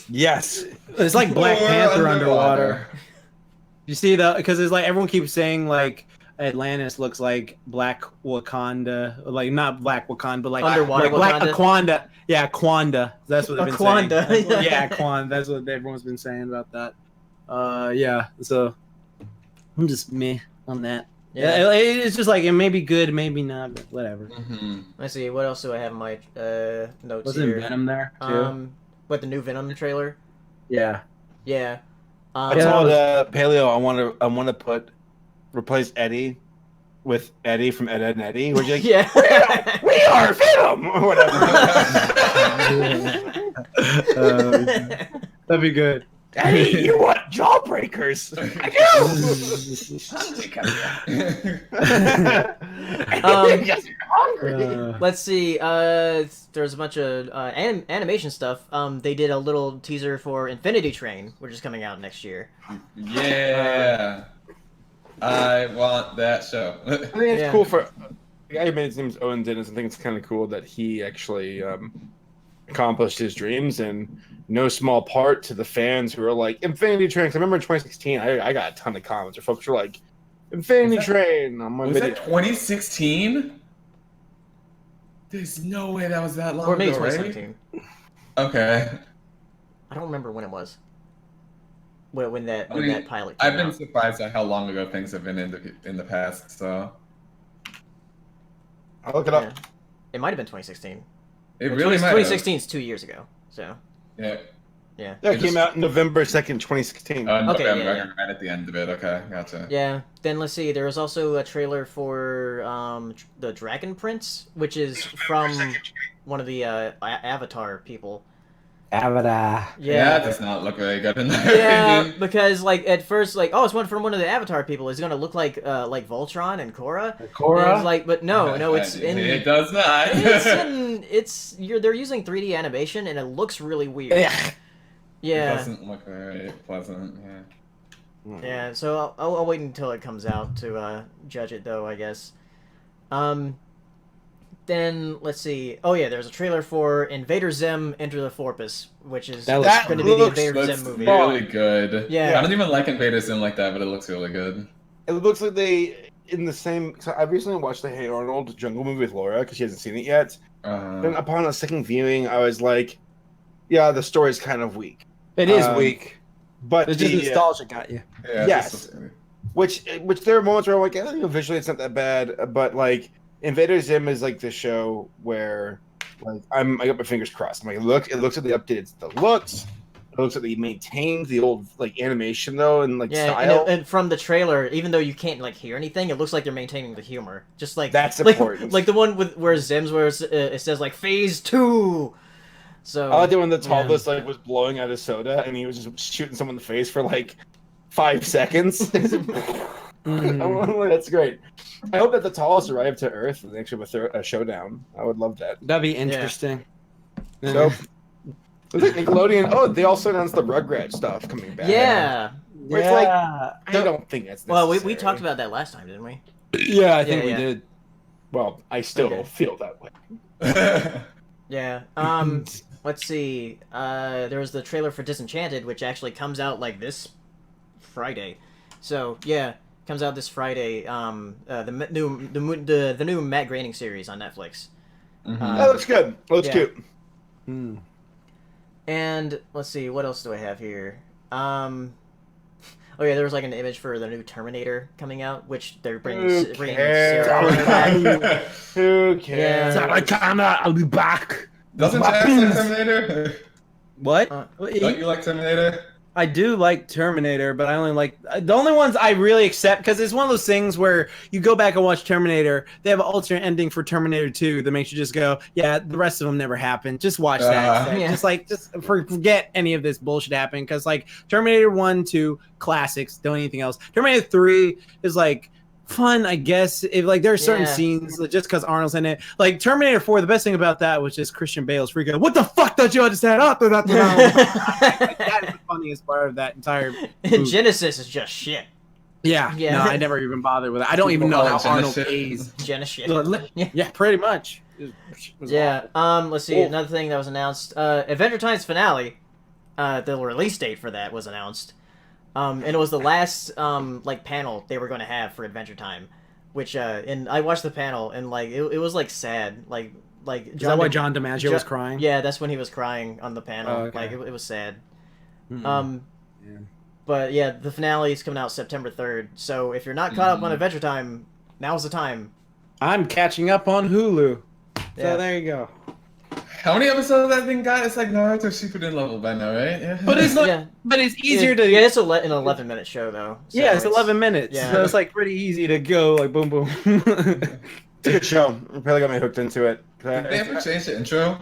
Yes, it's like Black Panther underwater. You see that? Because it's like everyone keeps saying like Atlantis looks like Black Wakanda, like not Black Wakanda, but like underwater Black Aquanda. Yeah, Aquanda. That's what they've been saying. Yeah, Aquanda. That's what everyone's been saying about that. Yeah. So I'm just meh on that. Yeah, it's just like, it may be good, maybe not, but whatever. Let's see, what else do I have in my notes Wasn't here? Venom there, too? What, the new Venom trailer? Yeah. Yeah. I told Paleo I want to replace Eddie with Eddie from Ed, Ed and Eddie. We're like, Yeah. we are Venom or whatever. That'd be good. Eddie, you want jawbreakers? I do. Yes, you're hungry. Let's see. There's a bunch of animation stuff. They did a little teaser for Infinity Train, which is coming out next year. Yeah. I want that show. I think it's cool for the guy who made his name's Owen Dennis. I think it's kind of cool that he actually accomplished his dreams, and no small part to the fans who are like Infinity Train. 'Cause I remember in 2016, I got a ton of comments where folks were like, Infinity Train on my Was video. that 2016? There's no way that was that long Or maybe ago, 2017. right? Okay. I don't remember when it was. When that pilot came I've been out. surprised at how long ago things have been in the past. So I'll look it up. Yeah. It might have been 2016. it really might. 2016 is 2 years ago. So Yeah. yeah. Yeah, it came out November 2nd, 2016. Okay, November, yeah. right at the end of it. Okay, gotcha. Yeah. Then let's see. There was also a trailer for the Dragon Prince, which is from one of the Avatar people. Avatar. Yeah, it does not look very good in there. Yeah, because like at first, like, oh, it's one from one of the Avatar people. It's gonna look like Voltron and Korra. And it's like, but no, it's in. It does not. They're using 3D animation and it looks really weird. It Yeah. doesn't look very pleasant. Yeah. Yeah. So I'll wait until it comes out to judge it, though, I guess. Then let's see. Oh yeah, there's a trailer for Invader Zim: Enter the Fortress, which is That going to be the Invader Looks Zim movie. really good. Yeah. I don't even like Invader Zim like that, but it looks really good. It looks like they in the same. So I recently watched the Hey Arnold Jungle movie with Laura because she hasn't seen it yet. Then upon a second viewing, I was like, "Yeah, the story's kind of weak. It is weak, but it's just nostalgia got you. Yeah, Yes. Which there are moments where I'm like, visually it's not that bad, but like Invader Zim is like the show where like I got my fingers crossed. I'm like, it looks like they updated the looks. It looks like they maintained the old like animation though and like style. And from the trailer, even though you can't like hear anything, it looks like they're maintaining the humor. Just like That's like, important. Like the one where Zim's where it says like Phase 2. So I like the one that Tallest like was blowing out his soda and he was just shooting someone in the face for like 5 seconds. That's great. I hope that the Tallest arrived to Earth and they actually have a showdown. I would love that. That'd be interesting. So, it was like Nickelodeon. Oh, they also announced the Rugrats stuff coming back. Yeah. Where it's like, I don't think that's necessary. Well, we talked about that last time, didn't we? Yeah, I think we did. Well, I still feel that way. Yeah. Let's see. There was the trailer for Disenchanted, which actually comes out like this Friday. So yeah, comes out this Friday. The new Matt Groening series on Netflix. That looks good. Looks cute. And let's see, what else do I have here? Oh yeah, there was like an image for the new Terminator coming out, which they're bringing Sarah Connor back. Who cares? Yeah. I'll be back. Doesn't Jack like Terminator? What? Don't you like Terminator? I do like Terminator, but I only like the only ones I really accept because it's one of those things where you go back and watch Terminator. They have an alternate ending for Terminator 2 that makes you just go, yeah, the rest of them never happened. Just watch that. Instead. Just forget any of this bullshit happening because like Terminator 1, 2, classics, don't anything else. Terminator 3 is like fun, I guess. If like there are certain scenes just because Arnold's in it. Like Terminator 4, the best thing about that was just Christian Bale's freaking. What the fuck don't you understand? That is the funniest part of that entire movie. Genesis is just shit. Yeah. No, I never even bothered with it. I don't even know how Arnold pays. Genesis. Yeah, pretty much. Yeah. Let's see. Another thing that was announced. Adventure Time's finale. The release date for that was announced. And it was the last like panel they were going to have for Adventure Time, which and I watched the panel and like it was like sad, like is that why John DiMaggio was crying? Yeah, that's when he was crying on the panel. Oh, okay. Like it was sad. Yeah. But yeah, the finale is coming out September 3rd. So if you're not caught up on Adventure Time, now's the time. I'm catching up on Hulu. So there you go. How many episodes that thing got? It's like Naruto Shippuden level by now, right? Yeah. But it's like, Yeah. but it's easier to. Yeah, it's an 11-minute show though. So Yeah, it's 11 minutes. Yeah. So it's like pretty easy to go like boom boom. It's a good show. It probably got me hooked into it. Did they ever change the intro?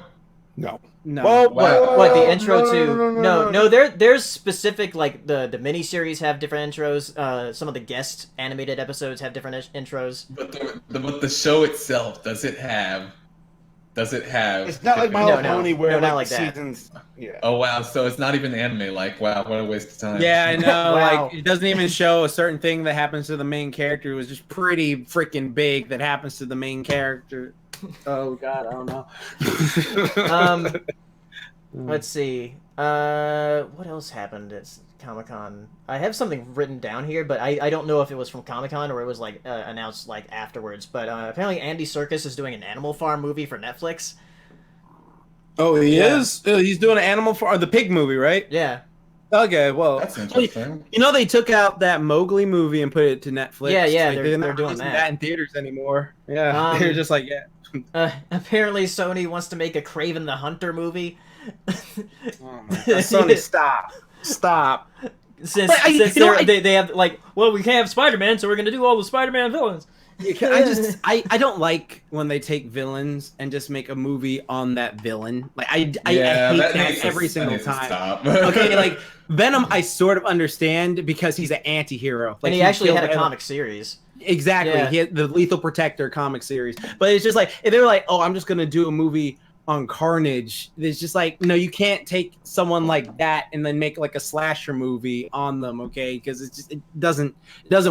No. No. Well, Wow. What, the intro to no, there's specific, like the miniseries have different intros. Some of the guest animated episodes have different intros. But the show itself, does it have? It's not like My No, Little no. Pony where No, not like like that. seasons. Yeah. Oh wow, so it's not even anime. Like wow, what a waste of time. Yeah, I know. Wow. Like it doesn't even show a certain thing that happens to the main character. It was just pretty freaking big that happens to the main character. Oh God, I don't know. Let's see. What else happened at Comic-Con? I have something written down here, but I don't know if it was from Comic-Con or it was like announced like afterwards. But apparently Andy Serkis is doing an Animal Farm movie for Netflix. Oh, he Yeah. is. He's doing an Animal Farm, the pig movie, right? Yeah. Okay, well, That's interesting. you know they took out that Mowgli movie and put it to Netflix. Yeah, yeah, Like, they're not doing releasing that. in theaters anymore. Yeah, they're just like, yeah. Apparently Sony wants to make a Kraven the Hunter movie. Oh my God. Sony, stop. Since, But since you know, they have like, well, we can't have Spider-Man, so we're gonna do all the Spider-Man villains. I don't like when they take villains and just make a movie on that villain. Like I hate that every single time. Stop. Okay, like Venom, I sort of understand because he's an anti-hero. Like And he actually killed had a everyone. comic series. Exactly. Yeah. He had the Lethal Protector comic series. But it's just like, if they were like, oh, I'm just going to do a movie on Carnage, it's just like, no, you can't take someone like that and then make like a slasher movie on them, okay? Because it doesn't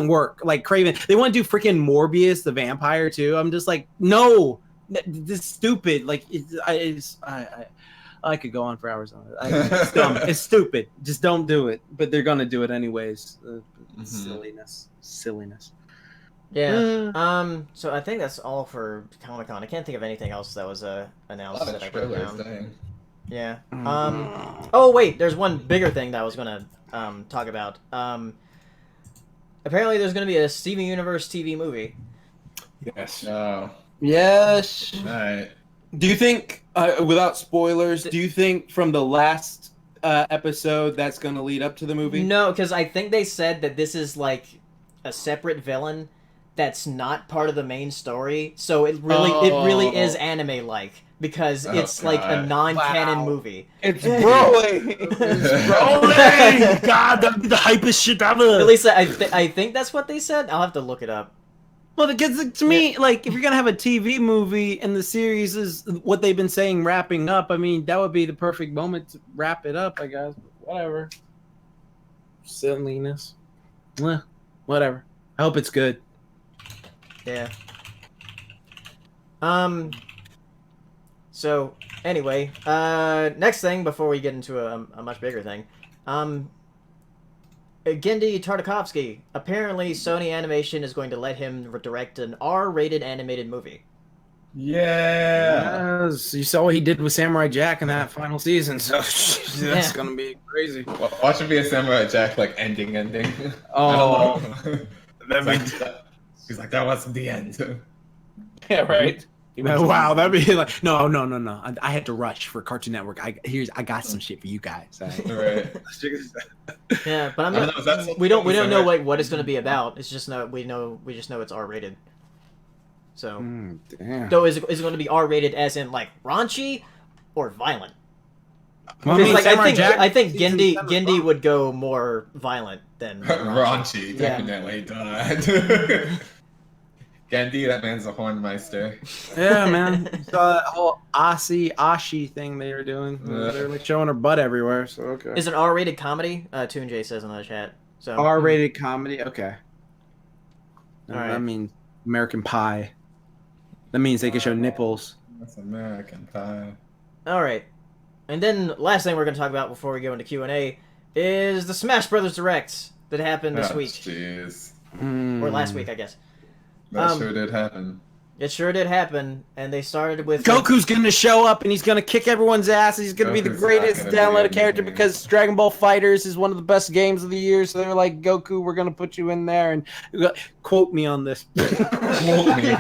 work. Like Craven, they want to do freaking Morbius the vampire too. I'm just like, no, this is stupid. Like, I could go on for hours on it. It's dumb. It's stupid. Just don't do it. But they're going to do it anyways. Silliness. Yeah. So I think that's all for Comic-Con. I can't think of anything else that was announced that I wrote down. Yeah. Oh wait, there's one bigger thing that I was gonna talk about. Apparently there's gonna be a Steven Universe TV movie. Yes. Oh. Yes. All right. Do you think, without spoilers, do you think from the last episode that's going to lead up to the movie? No, because I think they said that this is like a separate villain that's not part of the main story. So it really is anime like because it's like a non-canon movie. It's Broly. Broly! God, that'd be the hypest shit ever. At least I think that's what they said. I'll have to look it up. Well, because to me, like, if you're gonna have a TV movie and the series is what they've been saying wrapping up, I mean, that would be the perfect moment to wrap it up, I guess. Whatever. Silliness. Whatever. I hope it's good. Yeah. So anyway, next thing before we get into a much bigger thing, Genndy Tartakovsky. Apparently, Sony Animation is going to let him direct an R-rated animated movie. Yeah. Yes, you saw what he did with Samurai Jack in that final season, so that's gonna be crazy. Watch it be a Samurai Jack like ending. Oh. I don't know. He's like, that wasn't the end. Yeah, right. Wow, that'd be like no. I had to rush for Cartoon Network. I got some shit for you guys. Right. Yeah, but I don't know, is that we don't know Samurai- like what it's going to be about. It's just we just know it's R-rated. So, Damn. though is it going to be R-rated as in like raunchy or violent? Well, Because, like, Samurai Jack I think season Genndy 7 Genndy would go more violent than Raunchy, Yeah. definitely done. Genndy, that man's a hornmeister. Yeah, man. You saw that whole Ashi thing they were doing. Yeah. They were like showing her butt everywhere. So okay. Is it an R-rated comedy? Toon J says in the chat. So R-rated comedy? Okay. All right. That means American Pie. That means they can show nipples. That's American Pie. All right, and then last thing we're going to talk about before we go into Q&A is the Smash Brothers Direct that happened this week Jeez. or last week, I guess. That sure did happen. It sure did happen, and they started with Goku's gonna show up and he's gonna kick everyone's ass. He's gonna be the Goku's greatest not gonna be downloaded character amazing. because Dragon Ball Fighters is one of the best games of the year. So they're like, Goku, we're gonna put you in there and quote me on this. Quote me.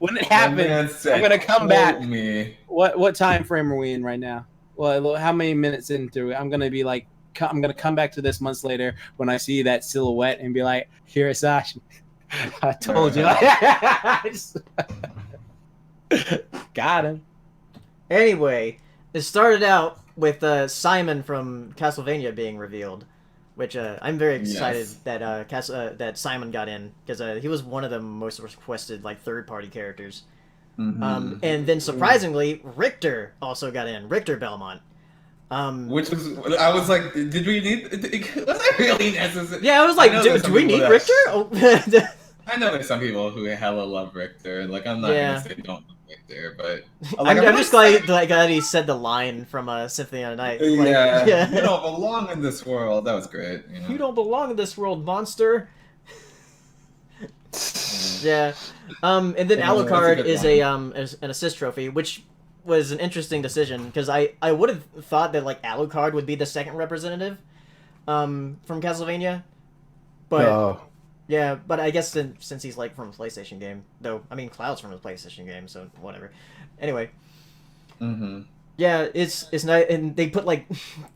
When it My happens, man said, I'm gonna come "Quote back. Me. What time frame are we in right now? Well, how many minutes into it? I'm gonna be like, I'm gonna come back to this months later when I see that silhouette and be like, Hirasashi, I told you. Got him. Anyway, it started out with Simon from Castlevania being revealed, which I'm very excited Yes. that that Simon got in because he was one of the most requested like third-party characters. Mhm. And then surprisingly, Richter also got in. Richter Belmont. Which was, I was like, did we need? Was that really necessary? Yeah, I was like, I know do there's some we people need that- Richter? Oh. I know there's some people who hella love Richter. Like, I'm not Yeah. gonna say don't love Richter, but I'm just glad that he said the line from Symphony of the Night. Like, yeah, you don't belong in this world. That was great. You know? You don't belong in this world, monster. Yeah. And then Yeah, that's a Alucard good is line. is an assist trophy, which was an interesting decision because I would have thought that like Alucard would be the second representative from Castlevania. But yeah, but I guess since he's like from a PlayStation game, though I mean Cloud's from a PlayStation game, so whatever. Anyway, Mm-hmm. yeah, it's nice, and they put like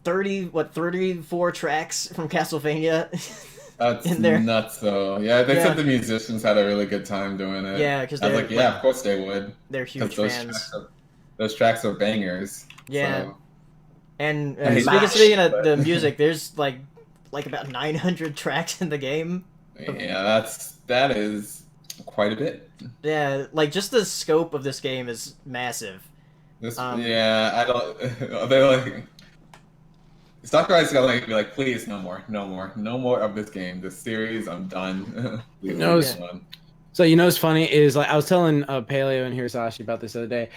34 tracks from Castlevania. That's In there. nuts, though. Yeah, they Yeah. said the musicians had a really good time doing it. Yeah, because I was they're like, yeah, of course they would. they're huge Because fans. those tracks are bangers. Yeah. So. And I hate speaking Smash, of the but- music, there's like about 900 tracks in the game. Yeah, that is quite a bit. Yeah, like just the scope of this game is massive. This, Um, yeah, I don't. They're like, Dr. Ice gotta like be like, please, no more of this game. This series, I'm done. Please No, leave it's- it alone. So you know what's funny is like I was telling Paleo and Hirasashi about this the other day.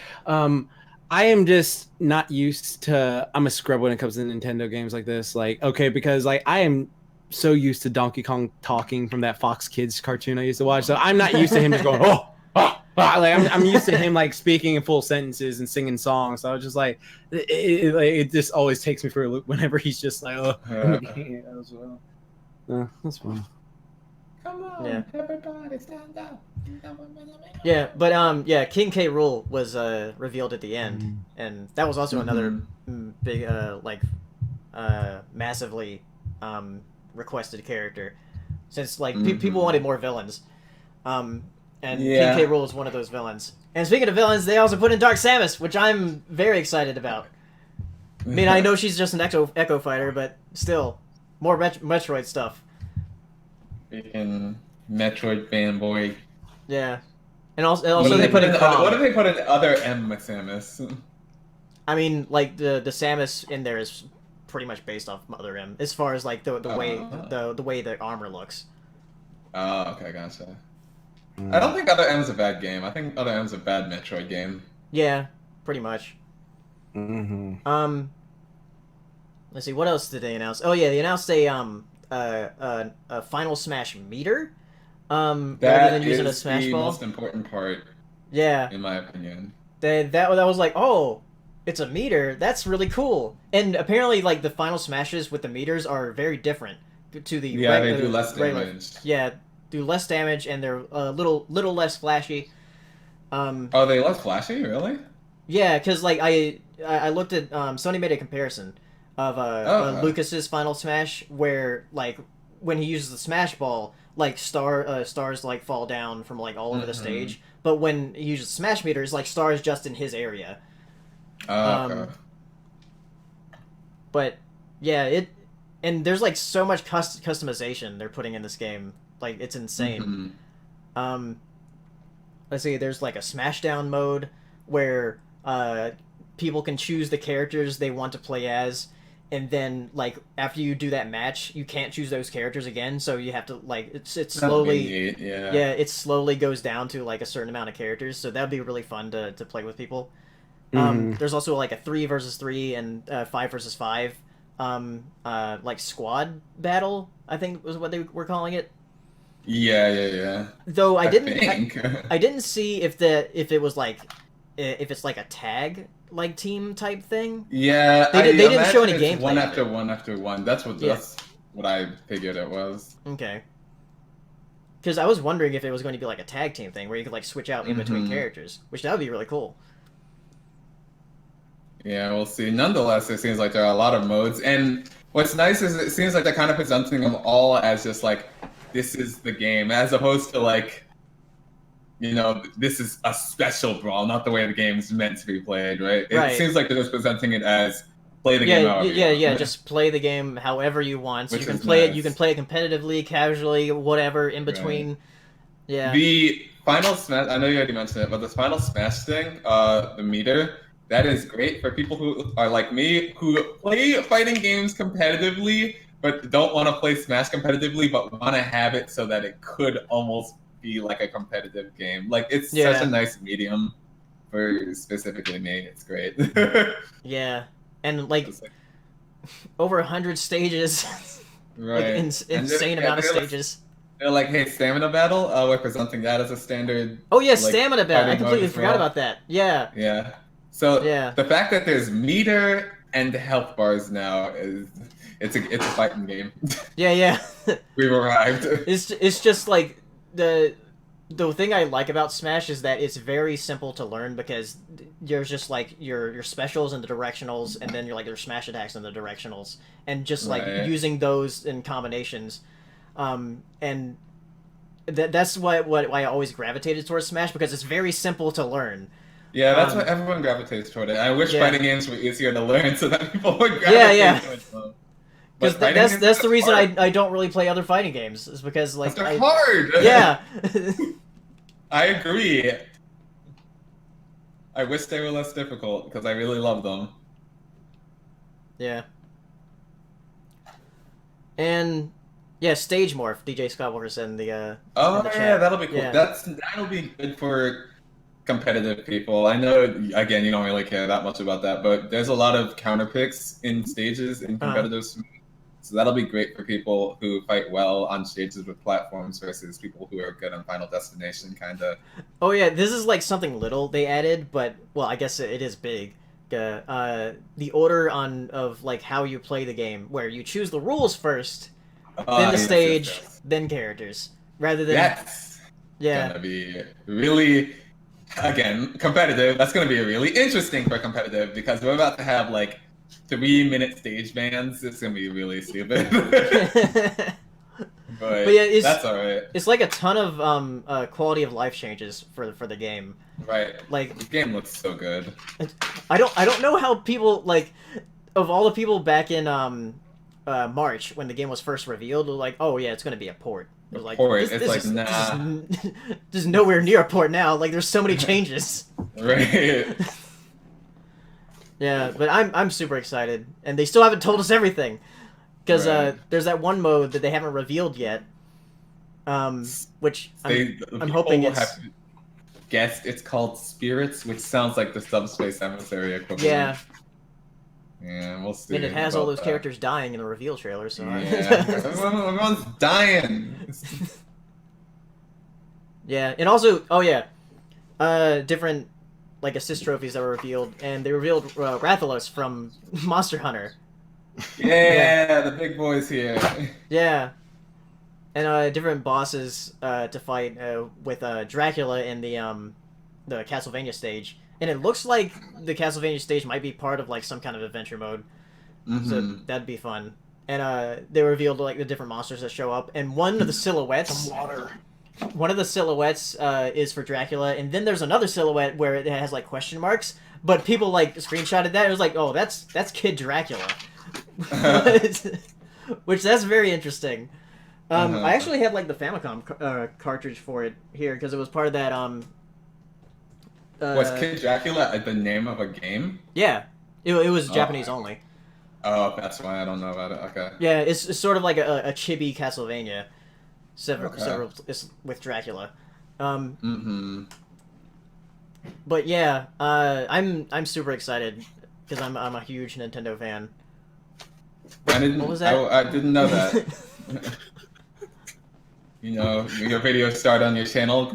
I am just not used to. I'm a scrub when it comes to Nintendo games like this. Like okay, because like I am so used to Donkey Kong talking from that Fox Kids cartoon I used to watch. So I'm not used to him just going like I'm used to him like speaking in full sentences and singing songs. So I was just like it just always takes me for a loop whenever he's just like as well. That's fine. Come on, Yeah. everybody stand up. Yeah, but yeah, King K. Rool was revealed at the end, Mm. and that was also another Mhm. big massively requested character, since like people wanted more villains. And Yeah. King K. Rool is one of those villains. And speaking of villains, they also put in Dark Samus, which I'm very excited about. I mean, I know she's just an Echo Fighter, but still, more Metroid stuff. Freaking Metroid fanboy. Yeah, and also they put in Kong. What did they put in other M Samus? I mean, like the Samus in there is pretty much based off Mother M, as far as like the way the way the armor looks. Oh, okay, gotcha. I don't think Other M's a bad game. I think Other M's a bad Metroid game. Yeah, pretty much. Mm-hmm. Let's see, what else did they announce? Oh yeah, they announced a Final Smash meter. Rather That than using a is Smash the Ball. most important part, Yeah, in my opinion. that was like, oh, it's a meter. That's really cool. And apparently, like the Final Smashes with the meters are very different to the Yeah, they do less regular- damage. Yeah, do less damage and they're a little less flashy. Oh, they less flashy, really? Yeah, because like I looked at Sony made a comparison of Okay. Lucas's Final Smash where like when he uses the Smash Ball, like stars like fall down from like all over the Mhm. stage, but when he uses Smash meters, like stars just in his area. Oh, okay. But yeah, and there's like so much customization they're putting in this game, like it's insane. Mhm. Let's see, there's like a Smashdown mode where people can choose the characters they want to play as, and then like after you do that match, you can't choose those characters again, so you have to like it slowly Yeah. it slowly goes down to like a certain amount of characters, so that'd be really fun to play with people. Mhm. There's also like a 3 versus 3 and 5 versus 5 like squad battle, I think was what they were calling it. Yeah. Though I didn't. think. I didn't see if it was like if it's like a tag like team type thing. Yeah, They didn't show any imagine it's gameplay one of after it. one after one. That's what I figured it was. Okay. Because I was wondering if it was going to be like a tag team thing where you could like switch out in between characters, which that would be really cool. Yeah, we'll see. Nonetheless, it seems like there are a lot of modes, and what's nice is it seems like they're kind of presenting them all as just like, this is the game, as opposed to like, this is a special brawl, not the way the game's meant to be played, right? Right. It seems like they're just presenting it as play the game however you want. Just play the game however you want. So Which you can is play it. nice. You can play it competitively, casually, whatever in between. Right. Yeah. The final Smash, I know you already mentioned it, but the final Smash thing, the meter, that is great for people who are like me, who play fighting games competitively, but don't want to play Smash competitively, but want to have it so that it could almost be like a competitive game. Like, it's such a nice medium for specifically me. It's great. Yeah. And like over 100 stages. Right. Like, insane amount of stages. They're like, hey, stamina battle, we're presenting that as a standard. Oh yeah, like, stamina battle. I fighting mode completely as forgot well. about that. Yeah. Yeah. So Yeah. the fact that there's meter and health bars now it's a fighting game. Yeah. We've arrived. It's just like the thing I like about Smash is that it's very simple to learn because there's just like your specials and the directionals, and then you're like your smash attacks and the directionals, and just like using those in combinations, and that's why I always gravitated towards Smash, because it's very simple to learn. Yeah, that's why everyone gravitates toward it. I wish fighting games were easier to learn so that people would gravitate towards them. Because that's the reason I don't really play other fighting games, is because like they're hard. Yeah. I agree. I wish they were less difficult because I really love them. Yeah. And yeah, stage morph. DJ Scott Walker in the oh in the yeah, chat. that'll be cool. Yeah. That'll be good for competitive people. I know, again, you don't really care that much about that, but there's a lot of counter picks in stages in competitive. So that'll be great for people who fight well on stages with platforms versus people who are good on Final Destination, kind of. Oh yeah, this is like something little they added, but well, I guess it is big. The order of like how you play the game, where you choose the rules first, then the stage, then characters, rather than that's gonna be really, again, competitive. That's gonna be really interesting for competitive, because we're about to have like 3-minute stage bans. It's gonna be really stupid. But yeah, that's all right. It's like a ton of quality of life changes for the game. Right. Like, the game looks so good. I don't know how people, like, of all the people back in March when the game was first revealed, were like, oh yeah, it's gonna be a port. It was like, nah. This is nowhere near a port now. Like, there's so many changes. Right. Yeah, but I'm super excited, and they still haven't told us everything, because there's that one mode that they haven't revealed yet, which I'm hoping it's guessed it's called Spirits, which sounds like the Subspace Emissary equivalent. Yeah. Yeah, we'll see. And it has all those characters dying in the reveal trailer, so yeah, everyone's dying. Yeah, and also, oh yeah, different like assist trophies that were revealed, and they revealed Rathalos from Monster Hunter. Yeah, the big boys here. Yeah, and different bosses to fight with Dracula in the Castlevania stage, and it looks like the Castlevania stage might be part of like some kind of adventure mode, so that'd be fun. And they revealed like the different monsters that show up, and one of the silhouettes. One of the silhouettes is for Dracula, and then there's another silhouette where it has like question marks, but people like screenshotted that. It was like, oh, that's Kid Dracula, which that's very interesting. I actually had like the Famicom cartridge for it here because it was part of that. Was Kid Dracula the name of a game? Yeah, it was Japanese only. Oh, that's why I don't know about it. Okay. Yeah, it's sort of like a chibi Castlevania. Several with Dracula, but yeah, I'm super excited because I'm a huge Nintendo fan. What was that? I didn't know that. your video started on your channel.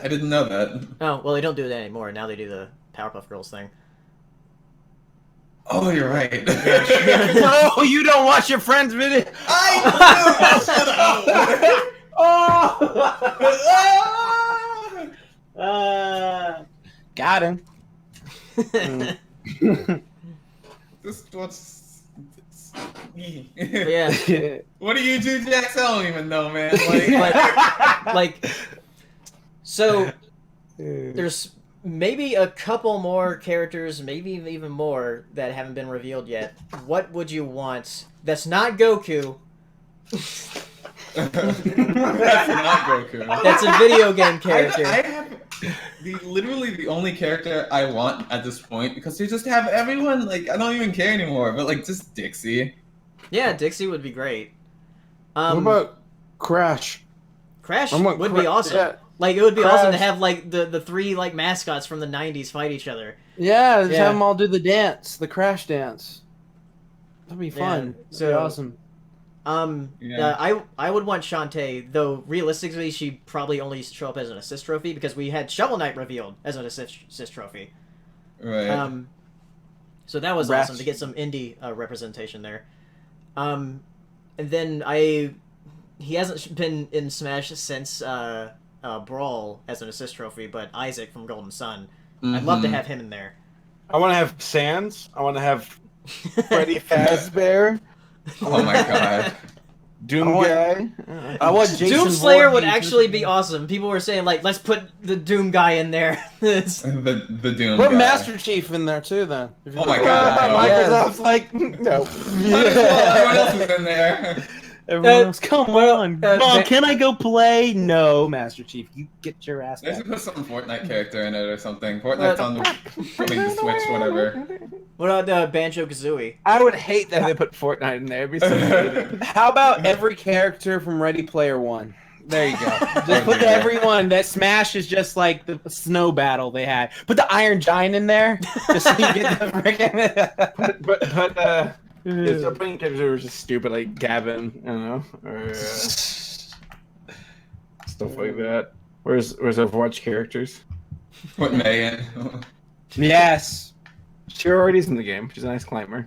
I didn't know that. Oh, well, they don't do that anymore. Now they do the Powerpuff Girls thing. Oh, you're right. No, you don't watch your friends' video. I shut up. Got him. This what's. Yeah. What do you do, Jax? I don't even know, man. So there's maybe a couple more characters, maybe even more that haven't been revealed yet. What would you want? That's not Goku. That's not Goku. That's a video game character. I have literally the only character I want at this point because they just have everyone I don't even care anymore. But just Dixie. Yeah, Dixie would be great. What about Crash? Crash would be awesome. Yeah. It would be awesome to Crash. have the three mascots from the '90s fight each other. Yeah, just Yeah. have them all do the dance, the Crash dance. That'd be fun. Yeah, So awesome. I would want Shantae, though realistically she'd probably only show up as an assist trophy because we had Shovel Knight revealed as an assist trophy. Right. So that was awesome to get some indie representation there. And then he hasn't been in Smash since Brawl as an assist trophy, but Isaac from Golden Sun. I'd love to have him in there. I want to have Sans. I want to have Freddy Fazbear. Oh my god. Doom guy. I want Jason Doomslayer would Voorhees. actually be awesome. People were saying let's put the Doom guy in there. the Doom Put guy. Master Chief in there too, then. Oh my god. Microsoft's no. Everyone else is in there. Everyone else, come on. Mom, Can I go play? No, Master Chief, you get your ass They back. should put some Fortnite character in it or something. Fortnite's on the Switch, whatever. What about Banjo-Kazooie? I would hate that they put Fortnite in there. It'd be so good. How about every character from Ready Player One? There you go. Just put everyone. That Smash is just like the snow battle they had. Put the Iron Giant in there, just so you get the freaking. But his opening characters were just stupid, like Gavin, I don't know, or stuff like that. Where's Overwatch characters? Put May in. Yes. She already's in the game. She's a nice climber.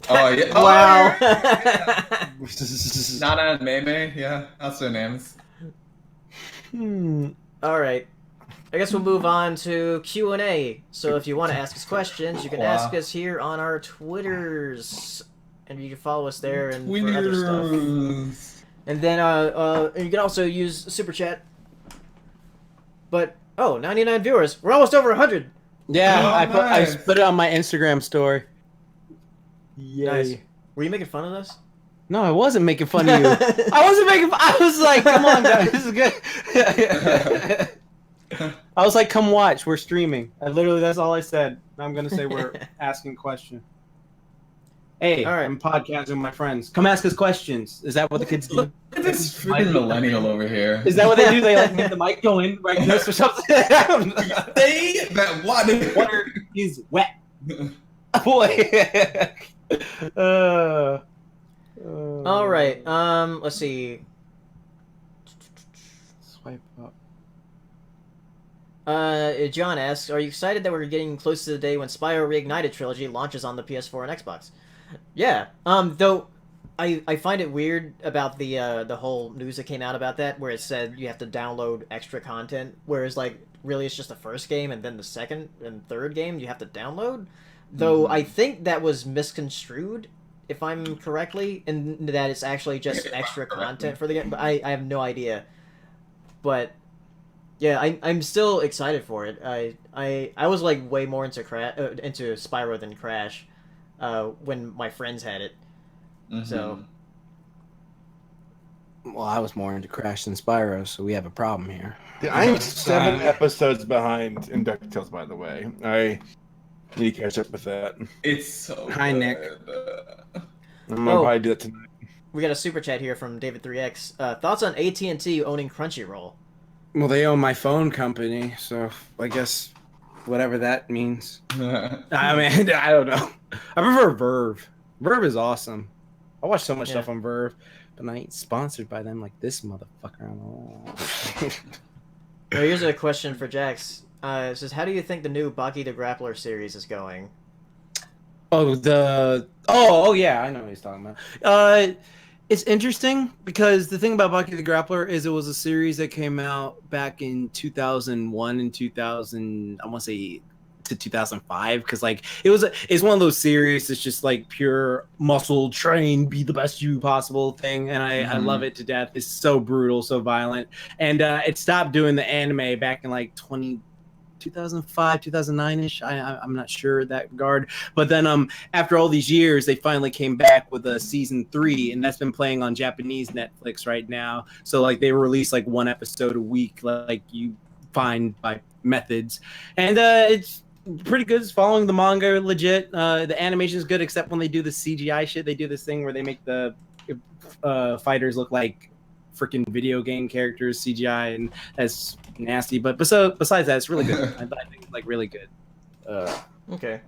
Oh yeah. Oh, Wow. yeah. Nana and May. Yeah, that's their names. All right. I guess we'll move on to Q&A. So if you want to ask us questions, you can ask us here on our Twitters. And you can follow us there and for other stuff. And then you can also use Super Chat. But, 99 viewers. We're almost over 100. Yeah, Oh, I nice. put it on my Instagram story. Yay. Nice. Were you making fun of us? No, I wasn't making fun of you. I wasn't making. I was like, come on, guys, this is good. I was like, come watch, we're streaming. That's all I said. I'm gonna say we're asking questions. Hey, All right. I'm podcasting with my friends. Come ask us questions. Is that what the kids do? Look at this freaking millennial over here. Is that what they do? They make the mic go in right this or something. Say that water. Water is wet. Boy. All right. Let's see. Swipe up. John asks, "Are you excited that we're getting close to the day when Spyro Reignited Trilogy launches on the PS4 and Xbox?" Yeah. Though I find it weird about the whole news that came out about that, where it said you have to download extra content, whereas really it's just the first game and then the second and third game you have to download. Though I think that was misconstrued, if I'm correctly, and that it's actually just extra content for the game. But I have no idea. But yeah, I'm still excited for it. I was way more into Spyro than Crash when my friends had it. Mm-hmm. So Well, I was more into Crash than Spyro, so we have a problem here. I'm 7 episodes behind in DuckTales, by the way. I need to catch up with that. It's so Hi, good. Nick. I'm gonna probably do that tonight. we got a super chat here from David3X. Thoughts on AT&T owning Crunchyroll? Well, they own my phone company, so I guess whatever that means. I mean, I don't know. I prefer Verve. Verve is awesome. I watch so much stuff on Verve. but I ain't sponsored by them like this motherfucker. Well, here's a question for Jax. It says, how do you think the new Baki the Grappler series is going? Oh yeah, I know what he's talking about. It's interesting because the thing about Bucky the Grappler is it was a series that came out back in 2001 and 2000. I want to say to 2005 because like it's one of those series that's just like pure muscle train, be the best you possible thing, and I love it to death. It's so brutal, so violent, and it stopped doing the anime back in like 2005, 2009-ish. I'm not sure that regard. But then after all these years, they finally came back with a season 3, and that's been playing on Japanese Netflix right now. So like they release like one episode a week, like you find by methods. And it's pretty good. It's following the manga legit. The animation is good, except when they do the CGI shit. They do this thing where they make the fighters look like freaking video game characters, CGI, and that's nasty. But besides that, it's really good. I think it's like really good. Okay.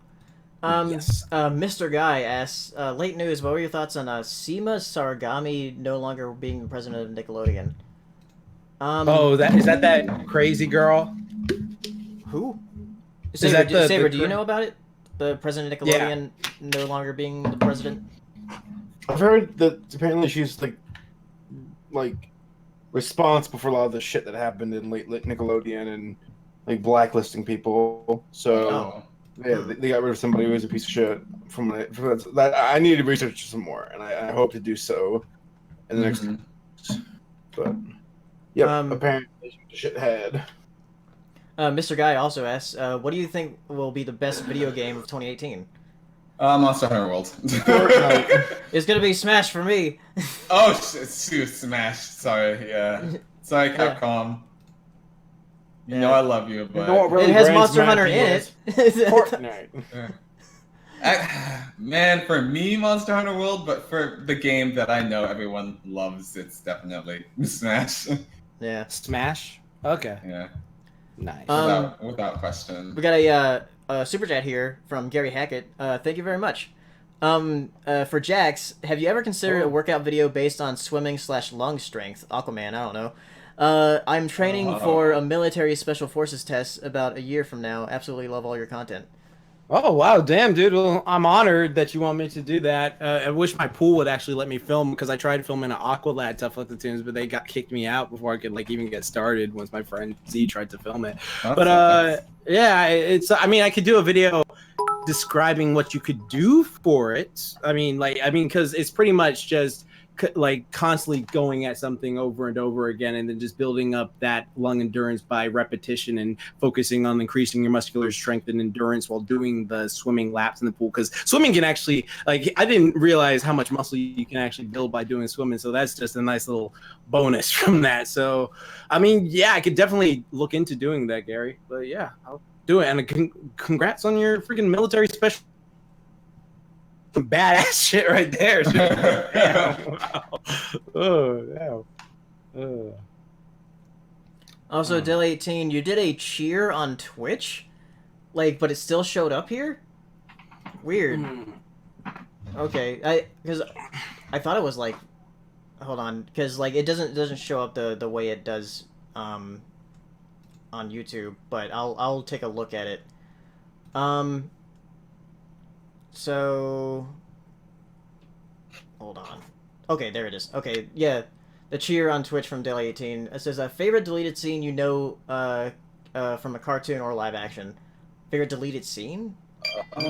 Yes. Mr. Guy asks, late news, what were your thoughts on Seema Saragami no longer being the president of Nickelodeon? Is that crazy girl? Who? Is Saber, do you know about it? The president of Nickelodeon no longer being the president? I've heard that apparently she's like responsible for a lot of the shit that happened in late Nickelodeon and like blacklisting people. So yeah, they got rid of somebody who was a piece of shit from that. I need to research some more, and I hope to do so in the next. But yeah, apparently she's a shithead. Mr. Guy also asks, what do you think will be the best video game of 2018? Monster Hunter World. It's gonna be Smash for me. Oh, shoot, Smash. Sorry, yeah. Sorry, Capcom. You know I love you, but... It has Monster Hunter in it. Fortnite. Man, for me, Monster Hunter World, but for the game that I know everyone loves, it's definitely Smash. Yeah. Smash? Okay. Yeah. Nice. Without question. We got a super chat here from Gary Hackett. Thank you very much. For Jax, have you ever considered a workout video based on swimming/lung strength? Aquaman, I don't know. I'm training for a military special forces test about a year from now. Absolutely love all your content. Oh, wow. Damn, dude. Well, I'm honored that you want me to do that. I wish my pool would actually let me film because I tried filming an Aqualad Tough Luck Tunes, but they got kicked me out before I could like even get started once my friend Z tried to film it. Yeah, I could do a video describing what you could do for it. Because it's pretty much just like constantly going at something over and over again and then just building up that lung endurance by repetition and focusing on increasing your muscular strength and endurance while doing the swimming laps in the pool, because swimming can actually, like, I didn't realize how much muscle you can actually build by doing swimming, so that's just a nice little bonus from that. So I could definitely look into doing that, Gary, but yeah, I'll do it. And congrats on your freaking military special. Some badass shit right there. Damn, wow. Oh, wow. Also, Dell18, you did a cheer on Twitch? But it still showed up here? Weird. Okay, because I thought it was hold on, because it doesn't show up the way it does on YouTube, but I'll take a look at it. So, hold on. Okay, there it is. Okay, yeah, the cheer on Twitch from Daily18. It says, favorite deleted scene you know from a cartoon or live action. Favorite deleted scene? When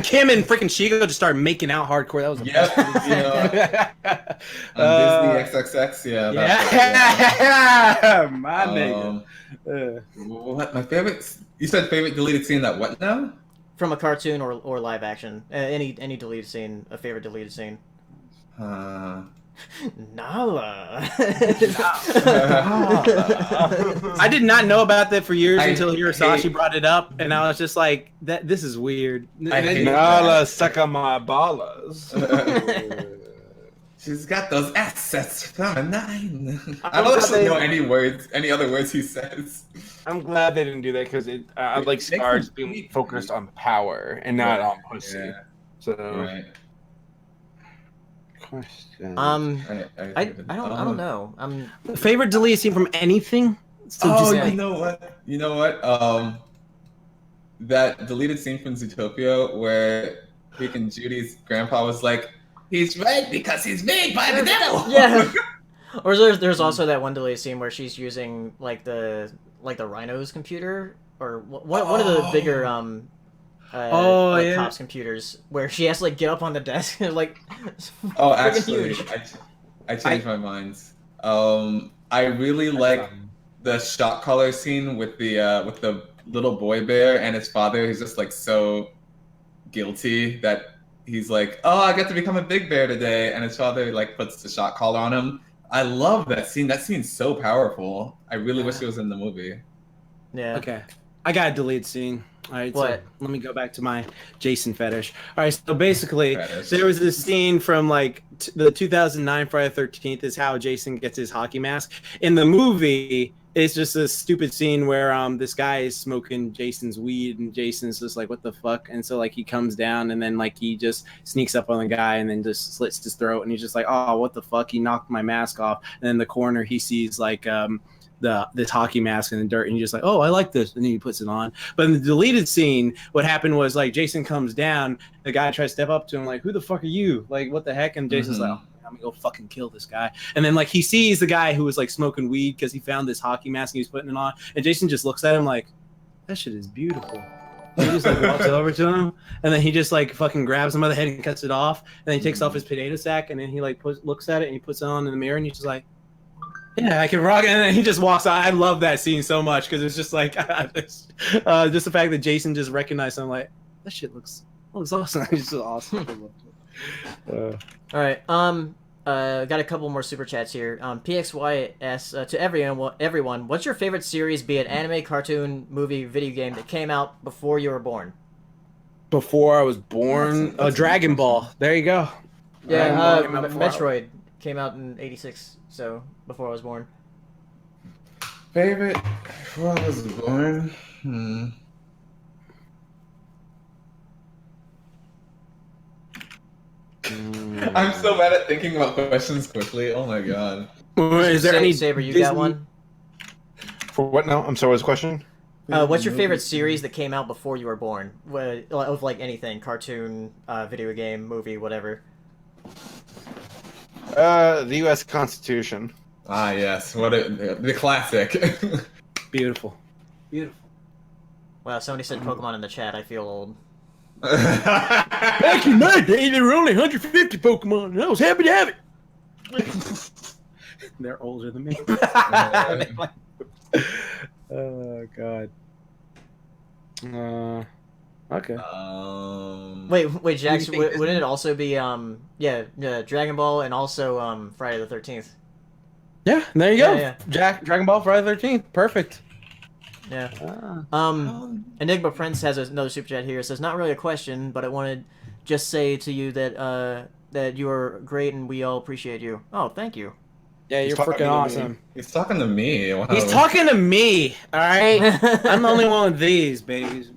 Kim and freaking Shigo just started making out hardcore, that was the best. Disney XXX, my nigga. What my favorite? You said favorite deleted scene. That what now? From a cartoon or live action, any deleted scene, a favorite deleted scene. Nala. I did not know about that for years until Hirasashi brought it up, and I was just like, this is weird. Nala sucka my ballas. She's got those assets from a 9. I don't actually know any other words he says. I'm glad they didn't do that because I like Scar's being focused on power and not on pussy. Yeah. So question. I don't know. Favorite deleted scene from anything? So you know what? You know what? That deleted scene from Zootopia where freaking Judy's grandpa was like, "He's right because he's made by the devil." Yeah. Or there's also that one deleted scene where she's using like the Rhino's computer or one of the bigger cops computers where she has to like get up on the desk and like. Oh, actually, I changed my mind. I really like the shot collar scene with the little boy bear and his father. He's just like so guilty that he's like, "Oh, I get to become a big bear today," and his father like puts the shot collar on him. I love that scene. That scene's so powerful. I really wish it was in the movie. Yeah. Okay. I got a deleted scene. All right. What? So let me go back to my Jason fetish. All right. So basically, there was this scene from like the 2009 Friday the 13th is how Jason gets his hockey mask. In the movie, it's just a stupid scene where this guy is smoking Jason's weed and Jason's just like, what the fuck? And so like he comes down and then like he just sneaks up on the guy and then just slits his throat and he's just like, oh, what the fuck? He knocked my mask off. And in the corner he sees like this hockey mask in the dirt and he's just like, oh, I like this, and then he puts it on. But in the deleted scene, what happened was like Jason comes down, the guy tries to step up to him like, who the fuck are you? Like, what the heck? And Jason's like, oh, I'm gonna go fucking kill this guy. And then like he sees the guy who was like smoking weed because he found this hockey mask and he's putting it on, and Jason just looks at him like, that shit is beautiful. And he just like walks over to him, and then he just like fucking grabs him by the head and cuts it off, and then he takes off his potato sack, and then he like looks at it and he puts it on in the mirror, and he's just like, yeah, I can rock it. And then he just walks out. I love that scene so much because it's just like just the fact that Jason just recognized him, like, that shit looks awesome. It's just awesome. All right. Got a couple more super chats here. PXYS to everyone. What's your favorite series, be it anime, cartoon, movie, video game that came out before you were born? Before I was born, Dragon Ball. There you go. Yeah, Metroid came out in '86, so before I was born. Favorite before I was born? I'm so bad at thinking about questions quickly. Oh my god. Is there any Saber? You Disney... got one? For what now? I'm sorry. What's the question? What's your favorite series that came out before you were born? Of like anything, cartoon, video game, movie, whatever. The U.S. Constitution. Ah, yes. The classic. Beautiful. Wow, somebody said Pokemon in the chat. I feel old. Back in my day, there were only 150 Pokemon, and I was happy to have it. They're older than me. Oh god. Okay. Wait, Jax. Wouldn't it also be Dragon Ball and also Friday the 13th? Yeah, there you go. Yeah. Dragon Ball Friday the 13th. Perfect. Yeah. Enigma Prince has another super chat here. It says, not really a question, but I wanted just say to you that that you are great and we all appreciate you. Oh, thank you. Yeah, you're freaking awesome. He's talking to me. Wow. He's talking to me. All right. I'm the only one of these babies.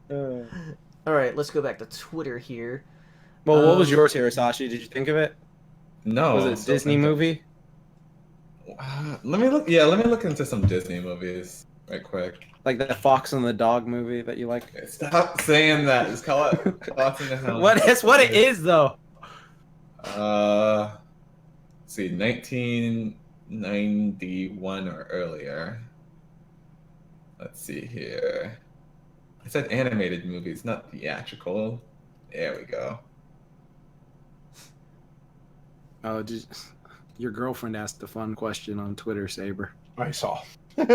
All right, let's go back to Twitter here. Well, what was yours here, Sashi? Did you think of it? No. Was it a Disney movie? Let me look. Yeah, let me look into some Disney movies right quick. Like that Fox and the Dog movie that you like? Stop saying that. Just call it Fox and the Hound. That's what it is, though. Let's see, 1991 or earlier. Let's see here. I said animated movies, not theatrical. There we go. Oh, your girlfriend asked a fun question on Twitter, Saber. I saw. Beauty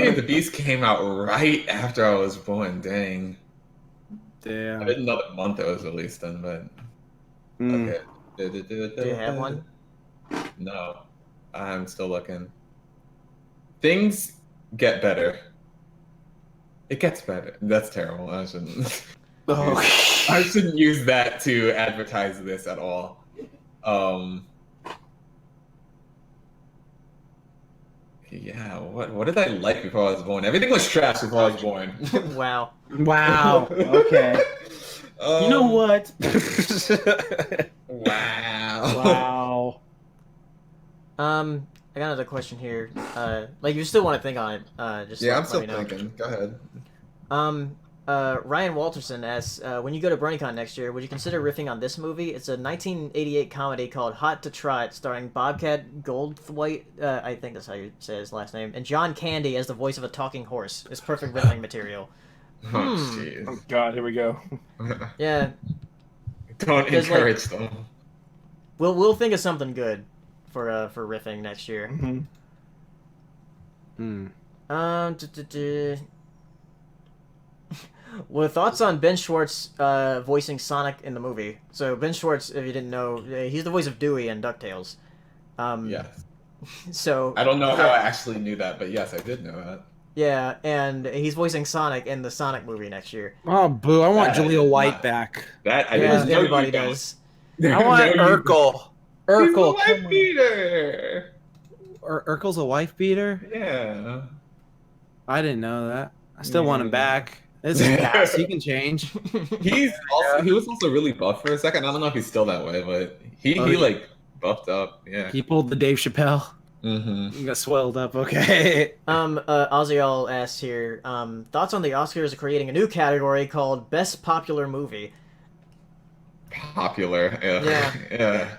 and the Beast came out right after I was born. Dang. Damn. I didn't know the month it was released in, but okay. Do you have one? No, I'm still looking. Things get better. It gets better. That's terrible. I shouldn't. I shouldn't use that to advertise this at Yeah, what did I like before I was born? Everything was trash before I was born. Wow. Wow. Okay. You know what? Wow. Wow. I got another question here. Like, you still want to think on it? Just Yeah, let, I'm still let me know. thinking. Go ahead. Ryan Walterson asks, when you go to Bronycon next year, would you consider riffing on this movie? It's a 1988 comedy called Hot to Trot, starring Bobcat Goldthwait, I think that's how you say his last name, and John Candy as the voice of a talking horse. It's perfect riffing material. Oh, jeez. Oh God, here we go. Yeah, Don't There's, encourage them. we'll think of something good for riffing next year. Hmm. Well, thoughts on Ben Schwartz voicing Sonic in the movie? So Ben Schwartz, if you didn't know, he's the voice of Dewey in DuckTales. Yes. So I don't know how I actually knew that, but yes, I did know that. yeah, and he's voicing Sonic in the Sonic movie next year. Oh, boo! I want That Jaleel is White not- back. That I Yeah, didn't know. everybody you don't. does. I want No, you- Urkel. He's a Urkel. wife come on. beater. Urkel's a wife beater. Yeah. I didn't know that. I still want him back. It's his past. He can change. He was also really buff for a second. I don't know if he's still that way, but he like buffed up. Yeah. He pulled the Dave Chappelle. Mm-hmm. He got swelled up. Okay. Oziel asks here, thoughts on the Oscars creating a new category called Best Popular Movie? Popular. Yeah. Yeah.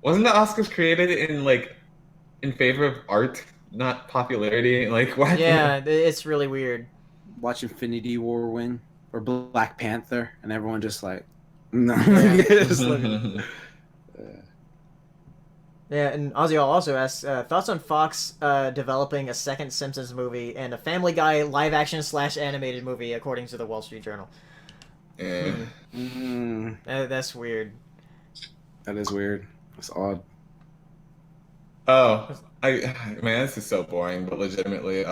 Wasn't the Oscars created in favor of art, not popularity? Like why? Yeah, it's really weird. Watch Infinity War win or Black Panther, and everyone just like, no. Yeah. Just like- Yeah, and Oziel also asks, thoughts on Fox developing a second Simpsons movie and a Family Guy live-action / animated movie, according to the Wall Street Journal. Yeah. That's weird. That is weird. That's odd. Oh, man, this is so boring, but legitimately,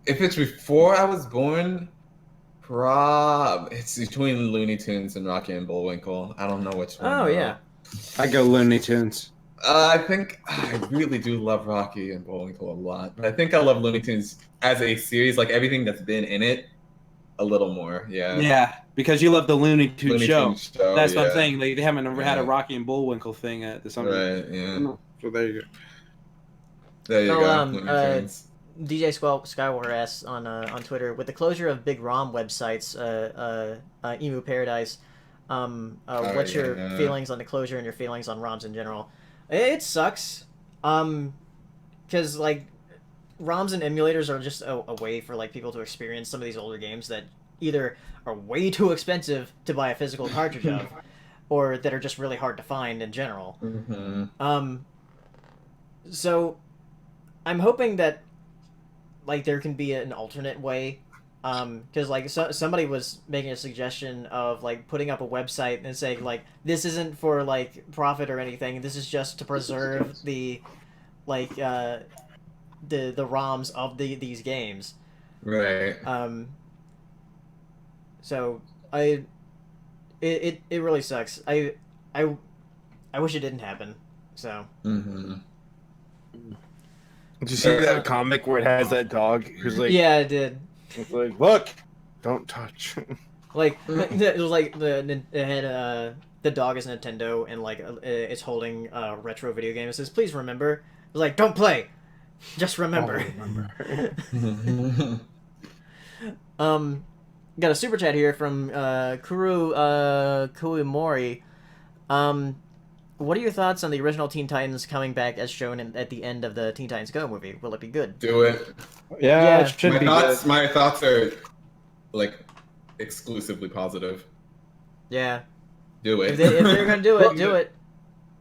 if it's before I was born, it's between Looney Tunes and Rocky and Bullwinkle. I don't know which one. Oh, yeah. I go Looney Tunes. I think I really do love Rocky and Bullwinkle a lot, but I think I love Looney Tunes as a series, like everything that's been in it, a little more. Yeah. Yeah, because you love the Looney Tunes Looney show. Tunes show, That's what yeah. I'm saying. They haven't ever had a Yeah. Rocky and Bullwinkle thing at the summer. Right. Yeah. So there you go. There you Oh, go. Looney Tunes. DJ Skywalker asks on Twitter, with the closure of big ROM websites, Emu Paradise, what's your yeah. feelings on the closure and your feelings on ROMs in general? It sucks, because like ROMs and emulators are just a way for like people to experience some of these older games that either are way too expensive to buy a physical cartridge of, or that are just really hard to find in general. Mm-hmm. So I'm hoping that like there can be an alternate way, because like somebody was making a suggestion of like putting up a website and saying like this isn't for like profit or anything, this is just to preserve the like the ROMs of these games. Right. So it really sucks. I wish it didn't happen. So Mm-hmm. Did you see that comic where it has that dog who's like, yeah, it did. it's like, look, don't touch. Like it was like it had the dog is Nintendo and like it's holding retro video game. It says, "Please remember." It was like, "Don't play, just remember." Got a super chat here from Kuru Kuimori. What are your thoughts on the original Teen Titans coming back as shown at the end of the Teen Titans Go movie? Will it be good? Do it. Yeah. It should be good. My thoughts are like exclusively positive. Yeah. Do it. If they're gonna do it, do it.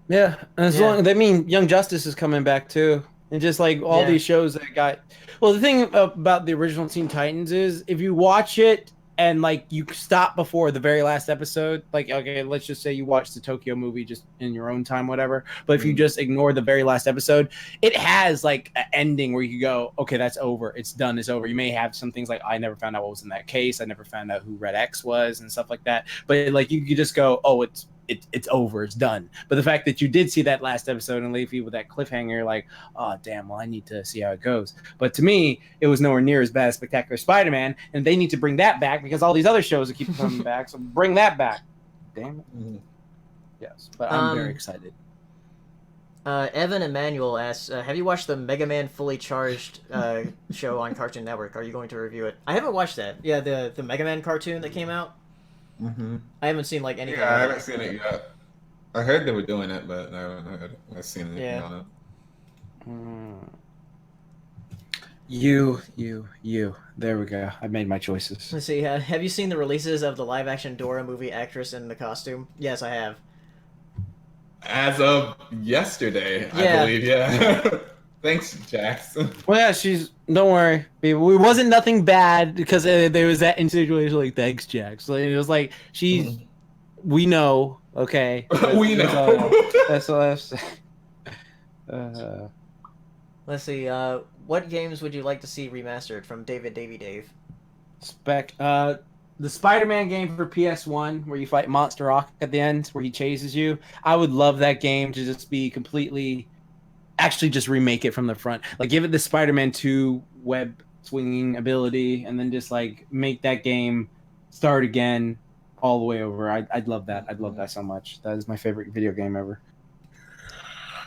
Yeah, as Yeah. long they mean Young Justice is coming back too, and just like all Yeah. these shows that got. Well, the thing about the original Teen Titans is if you watch it and like you stop before the very last episode, like okay, let's just say you watch the Tokyo movie just in your own time, whatever. But if you just ignore the very last episode, it has like an ending where you can go, okay, that's over, it's done, it's over. You may have some things like I never found out what was in that case, I never found out who Red X was and stuff like that. But like you could just go, oh, it's it's over, it's done. But the fact that you did see that last episode and leave you with that cliffhanger, like, oh damn, well I need to see how it goes. But to me, it was nowhere near as bad as Spectacular Spider-Man, and they need to bring that back because all these other shows are keep coming back. So bring that back. Damn it. Mm-hmm. Yes, but I'm very excited. Evan Emmanuel asks, have you watched the Mega Man Fully Charged show on Cartoon Network? Are you going to review it? I haven't watched that. Yeah, the Mega Man cartoon that came out. Mm-hmm. I haven't seen like anything. Yeah, I haven't seen it yet. I heard they were doing it, but I haven't heard. I've seen anything on it. You. There we go. I made my choices. Let's see. Have you seen the releases of the live-action Dora movie actress in the costume? Yes, I have. As of yesterday, Yeah. I believe. Yeah. Thanks, Jax. Well, yeah, she's. Don't worry, people. It wasn't nothing bad because there was that situation. Like, thanks, Jack. So it was like she's. We know, okay. We know. That's all I have to say. Let's see. What games would you like to see remastered from David Davy Dave? The Spider-Man game for PS1 where you fight Monster Rock at the end, where he chases you. I would love that game to just be completely. Actually, just remake it from the front. Like, give it the Spider-Man 2 web swinging ability, and then just like make that game start again all the way over. I'd love that. I'd love that so much. That is my favorite video game ever.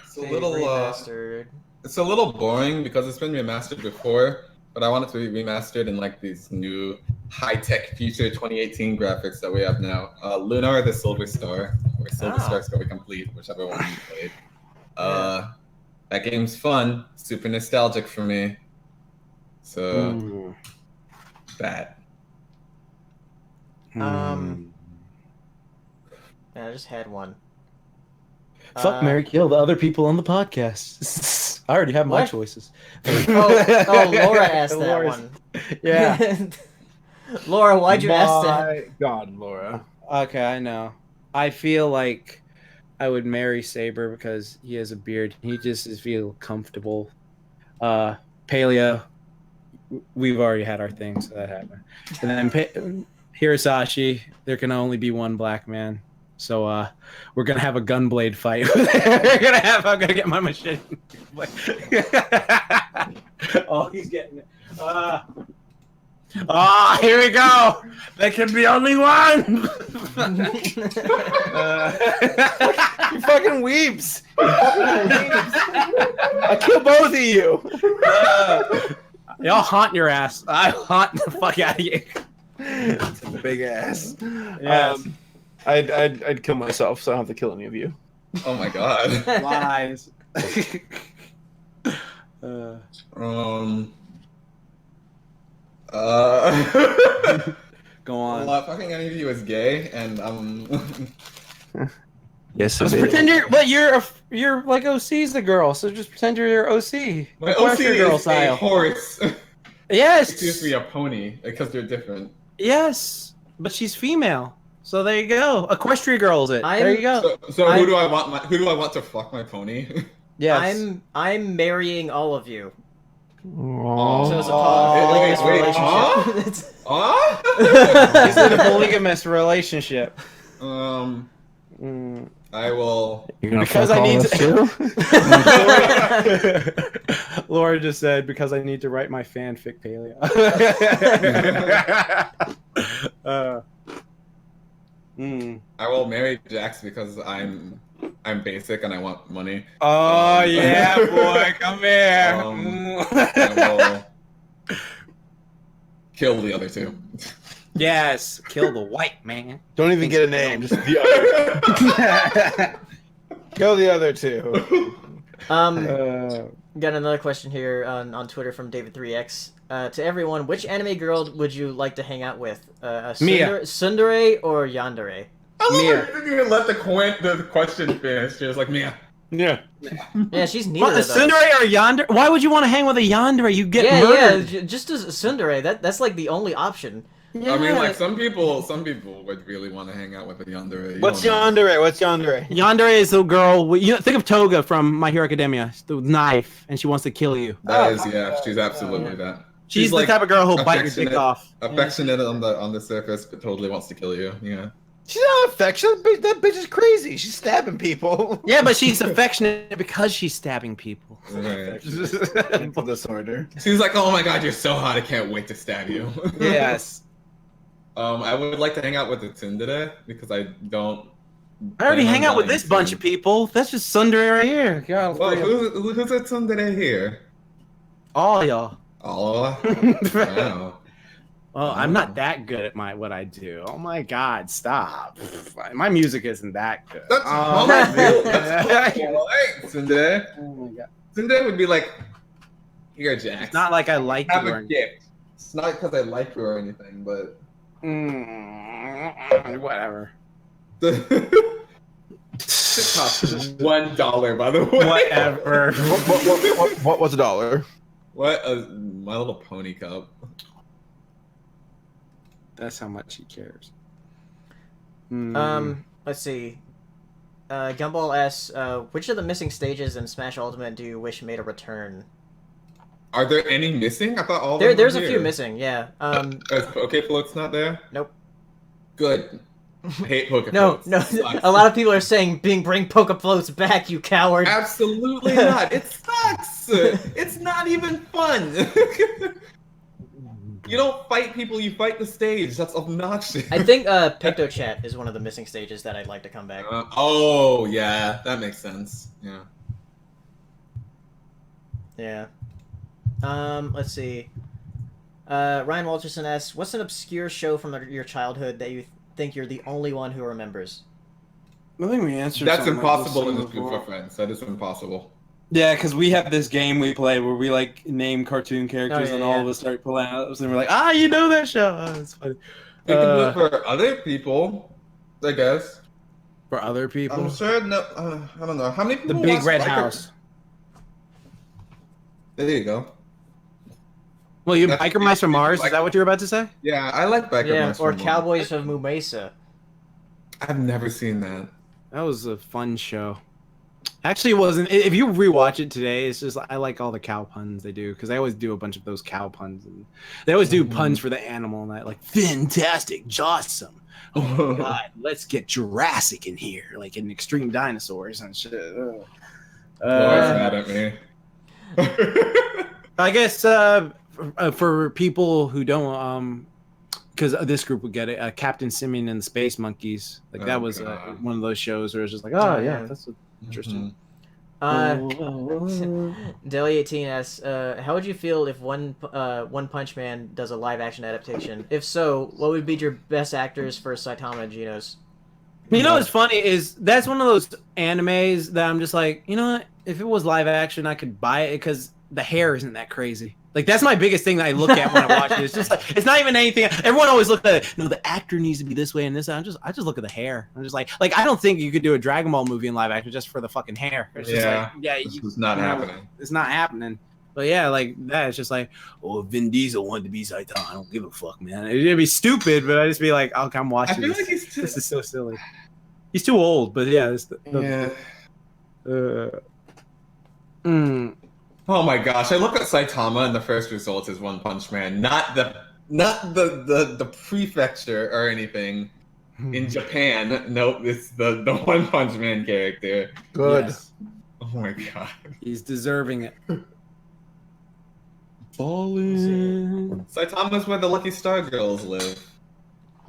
It's a little remastered. It's a little boring because it's been remastered before, but I want it to be remastered in like these new high-tech future 2018 graphics that we have now. Luna or the Silver Star, or Silver Star Story Complete, whichever one you played. That game's fun, super nostalgic for me. So that. Yeah, I just had one. Fuck, Mary, kill the other people on the podcast. I already have my choices. Laura asked that one. Yeah. Laura, why'd you ask that? My God, Laura. Okay, I know. I feel like I would marry Saber because he has a beard. He just feel comfortable. Paleo, we've already had our thing, so that happened. And then Hirasashi, there can only be one black man. So we're gonna have a gunblade fight. I'm gonna get my machete. Oh, he's getting it. Here we go. There can be only one. You fucking weeps. I kill both of you. Y'all haunt your ass. I haunt the fuck out of you. It's a big ass. Yes. I'd kill myself, so I don't have to kill any of you. Oh my God. Lies. Go on. Well, fucking any of you is gay, and Yes, Just pretend you're like OC's the girl, so just pretend you're your OC. my OC is a horse. Yes. It used to be a pony because they're different. Yes, but she's female. So there you go. Equestria girl's it. There you go. So who do I want to fuck my pony? Yes. I'm marrying all of you. Aww. So it's a polygamous relationship. It's a polygamous relationship. I will. Because I need to. Laura just said because I need to write my fanfic, Paleo. I will marry Jax because I'm basic and I want money. Oh yeah, boy, come here. I will kill the other two. Yes, kill the white man. Don't even get a name, just the other. Kill the other two. Got another question here on Twitter from David3X. To everyone, which anime girl would you like to hang out with? Mia. Tsundere or Yandere? I love it. You didn't even let the question finish. She was like, Mia. Yeah. Yeah, she's neither of those. Tsundere or Yandere? Why would you want to hang with a Yandere? You get murdered. Yeah, just as Tsundere. That's like the only option. Yeah. I mean, like some people would really want to hang out with a yandere. What's yandere? Yandere is the girl. Think of Toga from My Hero Academia. The knife, and she wants to kill you. That is, yeah. She's absolutely that. She's the like type of girl who'll bite your dick off. Affectionate on the surface, but totally wants to kill you. Yeah. She's not affectionate. That bitch is crazy. She's stabbing people. Yeah, but she's affectionate because she's stabbing people. Right. Mental disorder. She's like, oh my god, you're so hot, I can't wait to stab you. Yes. I would like to hang out with the tsundere because I don't. I already plan on hang out with dying this bunch soon. of people. That's just tsundere right here. God, Well, who's a tsundere here? all y'all. Oh, wow. Well, I'm not that good at what I do. Oh my god, stop. My music isn't that good. That's Oh, that's tsundere. oh my god. Tsundere would be like, here, Jax. It's not like I like have you a or gift. It's not because I like you or anything, but whatever. it costs $1, by the way. Whatever. What was $1? What a My Little Pony cup. That's how much he cares. Let's see. Gumball asks, which of the missing stages in Smash Ultimate do you wish made a return? Are there any missing? I thought all of them There's were a few here. missing, yeah. Okay, Float's not there? Nope. Good. I hate Poke No, Floats. no. Sucks. A lot of people are saying, bring Poke Floats back, you coward. Absolutely not. It sucks. It's not even fun. You don't fight people, you fight the stage. That's obnoxious. I think PictoChat is one of the missing stages that I'd like to come back. Oh, yeah. That makes sense. Yeah. Yeah. Let's see. Ryan Walterson asks, what's an obscure show from your childhood that you think you're the only one who remembers? I think we answered. That's something impossible like in this this group before. of friends. That is impossible. Yeah, because we have this game we play where we like name cartoon characters yeah, and all yeah. of us start pulling out and we're like, you know that show. Oh, it's funny. You can do it for other people, I guess. For other people, I'm sure. No, I don't know. How many the people Big watch Red Biker- House. There you go. Well, you That's- Biker Mice from Mars. like- Is that what you were about to say? Yeah, I like Biker Yeah, Mice or from Mars. Cowboys of Mumesa. I've never seen that. That was a fun show. Actually, it wasn't. If you rewatch it today, it's just I like all the cow puns they do because they always do a bunch of those cow puns and they always do puns for the animal and that like fantastic, awesome. Oh my god, let's get Jurassic in here, like in Extreme Dinosaurs and shit. Laura's mad at me. I guess for people who don't, because this group would get it, Captain Simian and the Space Monkeys, like that was God. one of those shows where it's just like, Oh, yeah, yeah. that's interesting. Deli18 asks, how would you feel if One Punch Man does a live action adaptation? If so, what would be your best actors for Saitama and Genos? You know what's funny is that's one of those animes that I'm just like, you know what? If it was live action, I could buy it because the hair isn't that crazy. Like that's my biggest thing that I look at when I watch it. It's just like it's not even anything. Everyone always looks at it. No, the actor needs to be this way and this. I just look at the hair. I'm just like I don't think you could do a Dragon Ball movie in live action just for the fucking hair. It's just Yeah. like, This is not happening. It's not happening. But yeah, like that. It's just like, oh, Vin Diesel wanted to be Saitama. I don't give a fuck, man. It'd be stupid, but I just be like, oh, I'm I watching feel this. like he's too. This is so silly. He's too old, but yeah. Yeah. Oh my gosh! I look at Saitama and the first result is One Punch Man, not the prefecture or anything in Japan. Nope, it's the One Punch Man character. Good. Yes. Oh my god! He's deserving it. Falling. Saitama's where the Lucky Star Girls live.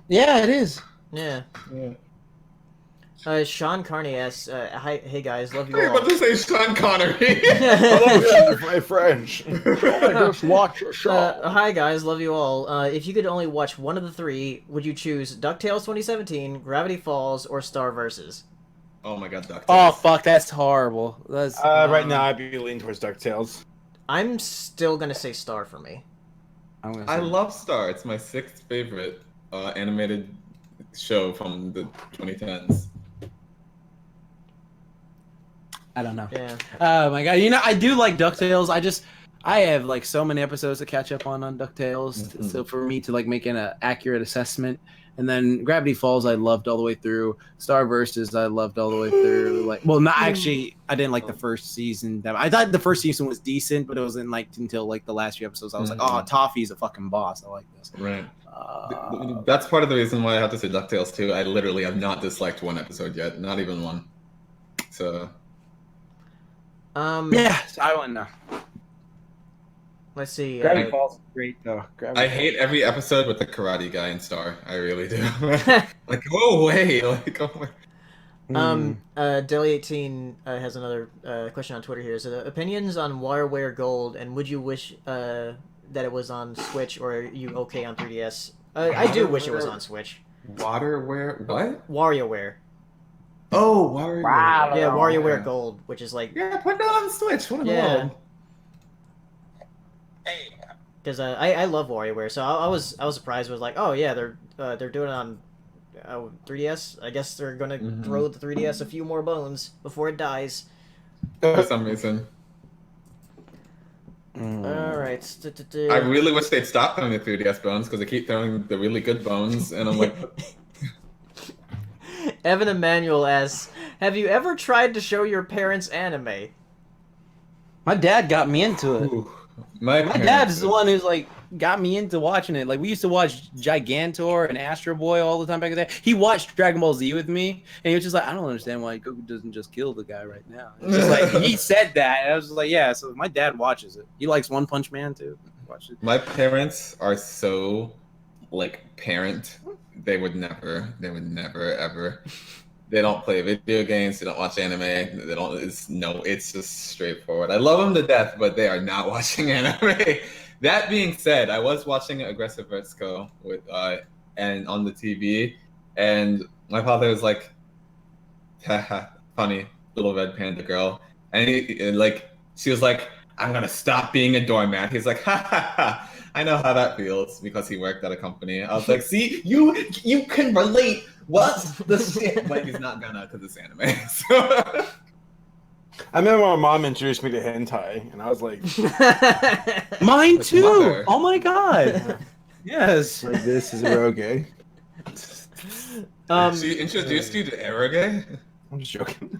Yeah, it is. Yeah. Yeah. Sean Carney asks, hey guys, love you I was all. about to say Sean Connery. My French. I just watch a show. Hi guys, love you all. If you could only watch one of the three, would you choose DuckTales 2017, Gravity Falls, or Star Vs? Oh my god, DuckTales. Oh fuck, that's horrible. That's Right now, I'd be leaning towards DuckTales. I'm still gonna say Star for me. I love Star. It's my sixth favorite animated show from the 2010s. I don't know. Yeah. Oh my god, you know I do like DuckTales. I have like so many episodes to catch up on DuckTales, so for me to like make an accurate assessment. And then Gravity Falls, I loved all the way through. Star Versus, I loved all the way through. Like, well, not actually. I didn't like the first season. I thought the first season was decent, but it wasn't like until like the last few episodes. I was like, oh, Toffee's a fucking boss. I like this. Right. That's part of the reason why I have to say DuckTales too. I literally have not disliked one episode yet, not even one. So. Yeah, so I wouldn't know. Let's see. Gravity Falls is great though. I hate every episode with the karate guy in Star. I really do. Like, go away! Like, go away. Deli18 has another question on Twitter here. So, opinions on WarioWare Gold, and would you wish that it was on Switch, or are you okay on 3DS? I do wish it was on Switch. Waterware? What? WarioWare. Oh, WarioWare. Wow. Yeah, WarioWare Gold, which is like... Yeah, put that on Switch. What in the world? Because I love WarioWare, so I was surprised. Was like, oh yeah, they're doing it on 3DS. I guess they're gonna throw the 3DS a few more bones before it dies. For some reason. All right. I really wish they'd stop throwing the 3DS bones because they keep throwing the really good bones, and I'm like. Evan Emmanuel asks, "Have you ever tried to show your parents anime?" My dad got me into it. Ooh. My dad is the one who's like got me into watching it. Like we used to watch Gigantor and Astro Boy all the time back in the day. He watched Dragon Ball Z with me, and he was just like, I don't understand why Goku doesn't just kill the guy right now. It's just like he said that, and I was just like, yeah. So my dad watches it. He likes One Punch Man too. Watch it. My parents are so like parent. They would never ever. They don't play video games. They don't watch anime. They don't. It's just straightforward. I love them to death, but they are not watching anime. That being said, I was watching Aggressive Vertigo with and on the TV, and my father was like, "Haha, funny little red panda girl," and like she was like, "I'm gonna stop being a doormat." He's like, "Ha ha ha." I know how that feels because he worked at a company. I was like, "See, you can relate." What's the shit? But he's not gonna because it's anime. So. I remember my mom introduced me to hentai, and I was like, "Mine too! Mother. Oh my god!" Yes. like, "This is eroge." She introduced you to eroge? I'm just joking.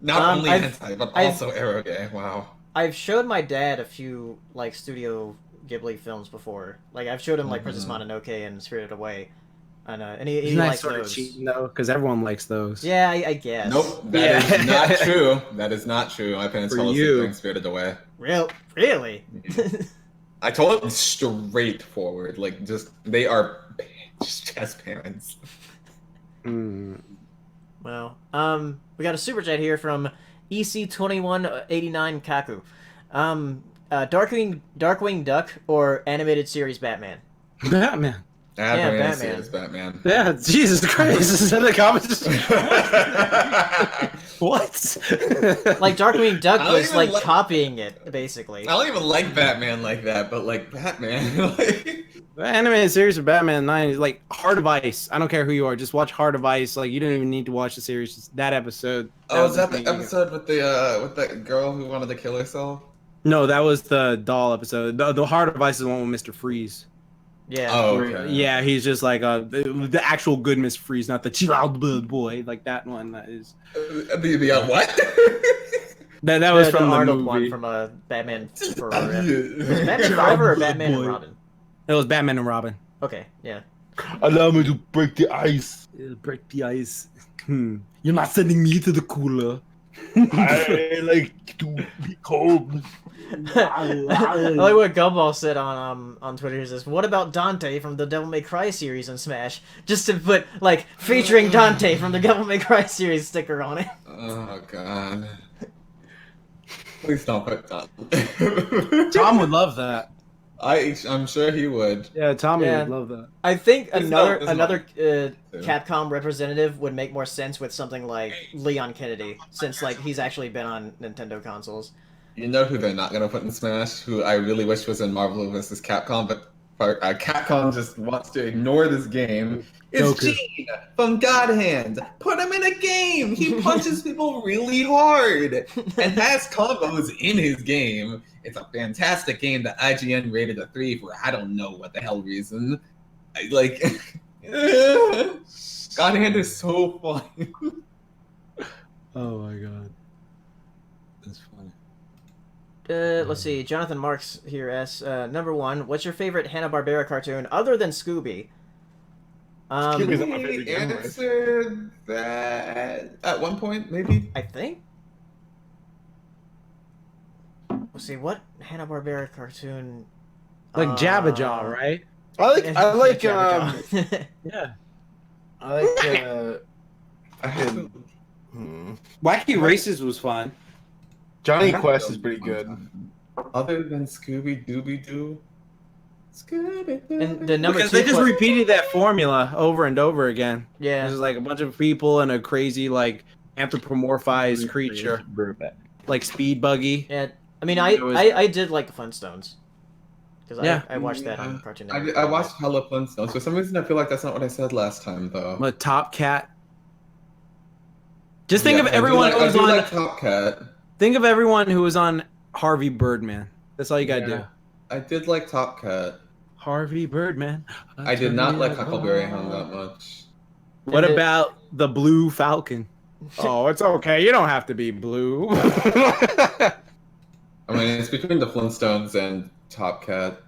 Not only hentai, but also eroge. Wow. I've showed my dad a few like Studio Ghibli films before. Like I've showed him like Princess Mononoke and Spirited Away. And he Isn't that likes sort those. of cheating though? Because everyone likes those. Yeah, I guess. Nope, that is not true. That is not true. My parents told us to bring Spirited Away. Really? I told them straightforward. Like, just they are just chess parents. Well, we got a super chat here from EC2189 Kaku. Darkwing Duck or animated series Batman? Batman. Batman. Batman. Yeah, Jesus Christ. Is that the comments? What? Like Darkwing Duck I don't was even like like- copying it, basically. I don't even like Batman like that, but like Batman. Like... The animated series of Batman 9 is like Heart of Ice. I don't care who you are, just watch Heart of Ice. Like you don't even need to watch the series. Just that episode. Oh, is that the episode with that girl who wanted to kill herself? No, that was the doll episode. The Heart of Ice is the one with Mr. Freeze. Yeah. Oh, okay. Yeah, he's just like the actual good Mr. Freeze, not the chill out boy. Like that one. That is. The what? That was from the Arnold movie. one from Batman Forever. Was it Batman Forever or Batman and Robin? It was Batman and Robin. Okay, yeah. Allow me to break the ice. Break the ice. You're not sending me to the cooler. I like to be cold. I like what Gumball said on Twitter. He says, "What about Dante from the Devil May Cry series in Smash?" Just to put like featuring Dante from the Devil May Cry series sticker on it. Oh god. Please don't put that. Tom would love that. I'm sure he would. Yeah, Tommy Yeah. would love that. I think This is another not- Capcom representative would make more sense with something like Leon Kennedy, since like he's actually been on Nintendo consoles. You know who they're not gonna put in Smash? Who I really wish was in Marvel vs. Capcom, but Capcom just wants to ignore this game. It's Goku. Gene from God Hand. Put him in a game. He punches people really hard and has combos in his game. It's a fantastic game that IGN rated a 3 for I don't know what the hell reason. Like, God Hand is so fun. Oh my god. That's funny. Let's see. Jonathan Marks here asks, number 1, what's your favorite Hanna-Barbera cartoon other than Scooby? Scooby's not my favorite He game. answered that at one point, maybe. I think. Let's see. What Hanna-Barbera cartoon? Like Jabba Jaw, right? I like Jabba Yeah. I like Wacky Races was fun. Johnny Quest is pretty good. Other than Scooby Dooby Doo. And the number Because 2. they just repeated that formula over and over again. Yeah. There's like a bunch of people and a crazy like anthropomorphized creature, like Speed Buggy. Yeah. I mean, It was- I did like the Flintstones. Because Yeah. I watched that on Cartoon Network. I watched hella Flintstones. For some reason, I feel like that's not what I said last time, though. A Top Cat. Just think of I do everyone like- who I was do on. like Top Cat. Think of everyone who was on Harvey Birdman. That's all you gotta do. I did like Top Cat. Harvey Birdman. I did not like Huckleberry Hound that much. What And it- about the Blue Falcon? Oh, it's okay. You don't have to be blue. I mean, it's between the Flintstones and Top Cat.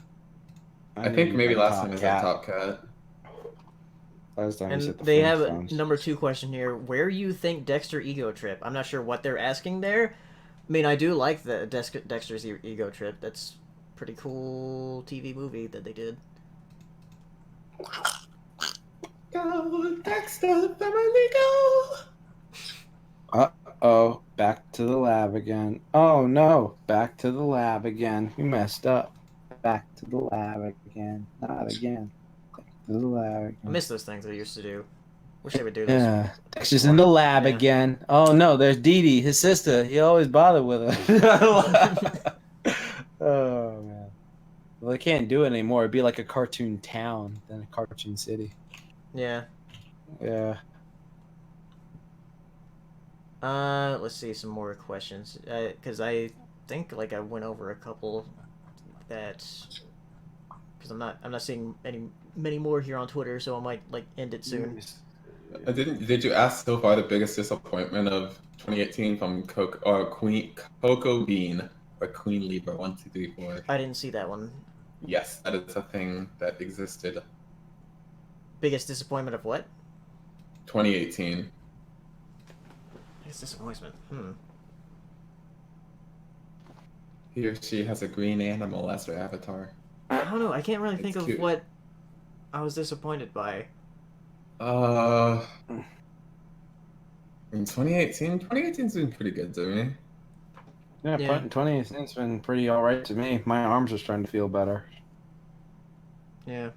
I think maybe last time I said Top Cat. Last time And they have a number 2 question here. Where you think Dexter Ego Trip? I'm not sure what they're asking there. I mean, I do like the Dexter's Ego Trip. That's a pretty cool TV movie that they did. Go, Dexter, family, go. Oh, back to the lab again. Oh no, back to the lab again. You messed up. Back to the lab again. Not again. Back to the lab again. I miss those things they used to do. Wish they would do this. Yeah, Dexter's in the lab Yeah. again. Oh no, there's Dee Dee, his sister. He always bothered with her. Oh man. Well, they can't do it anymore. It'd be like a cartoon town than a cartoon city. Yeah. Yeah. Let's see some more questions. Because I think like I went over a couple that. Because I'm not seeing many more here on Twitter, so I might like end it soon. Did you ask so far the biggest disappointment of 2018 from Coco Bean or Queen Libra 1, 2, 3, 4? I didn't see that one. Yes, that is a thing that existed. Biggest disappointment of what? 2018. Biggest disappointment. He or she has a green animal as their avatar. I don't know. I can't really think It's of cute. what I was disappointed by. In 2018's been pretty good to me. Yeah, Yeah. 2018's been pretty alright to me. My arms are starting to feel better. Yeah.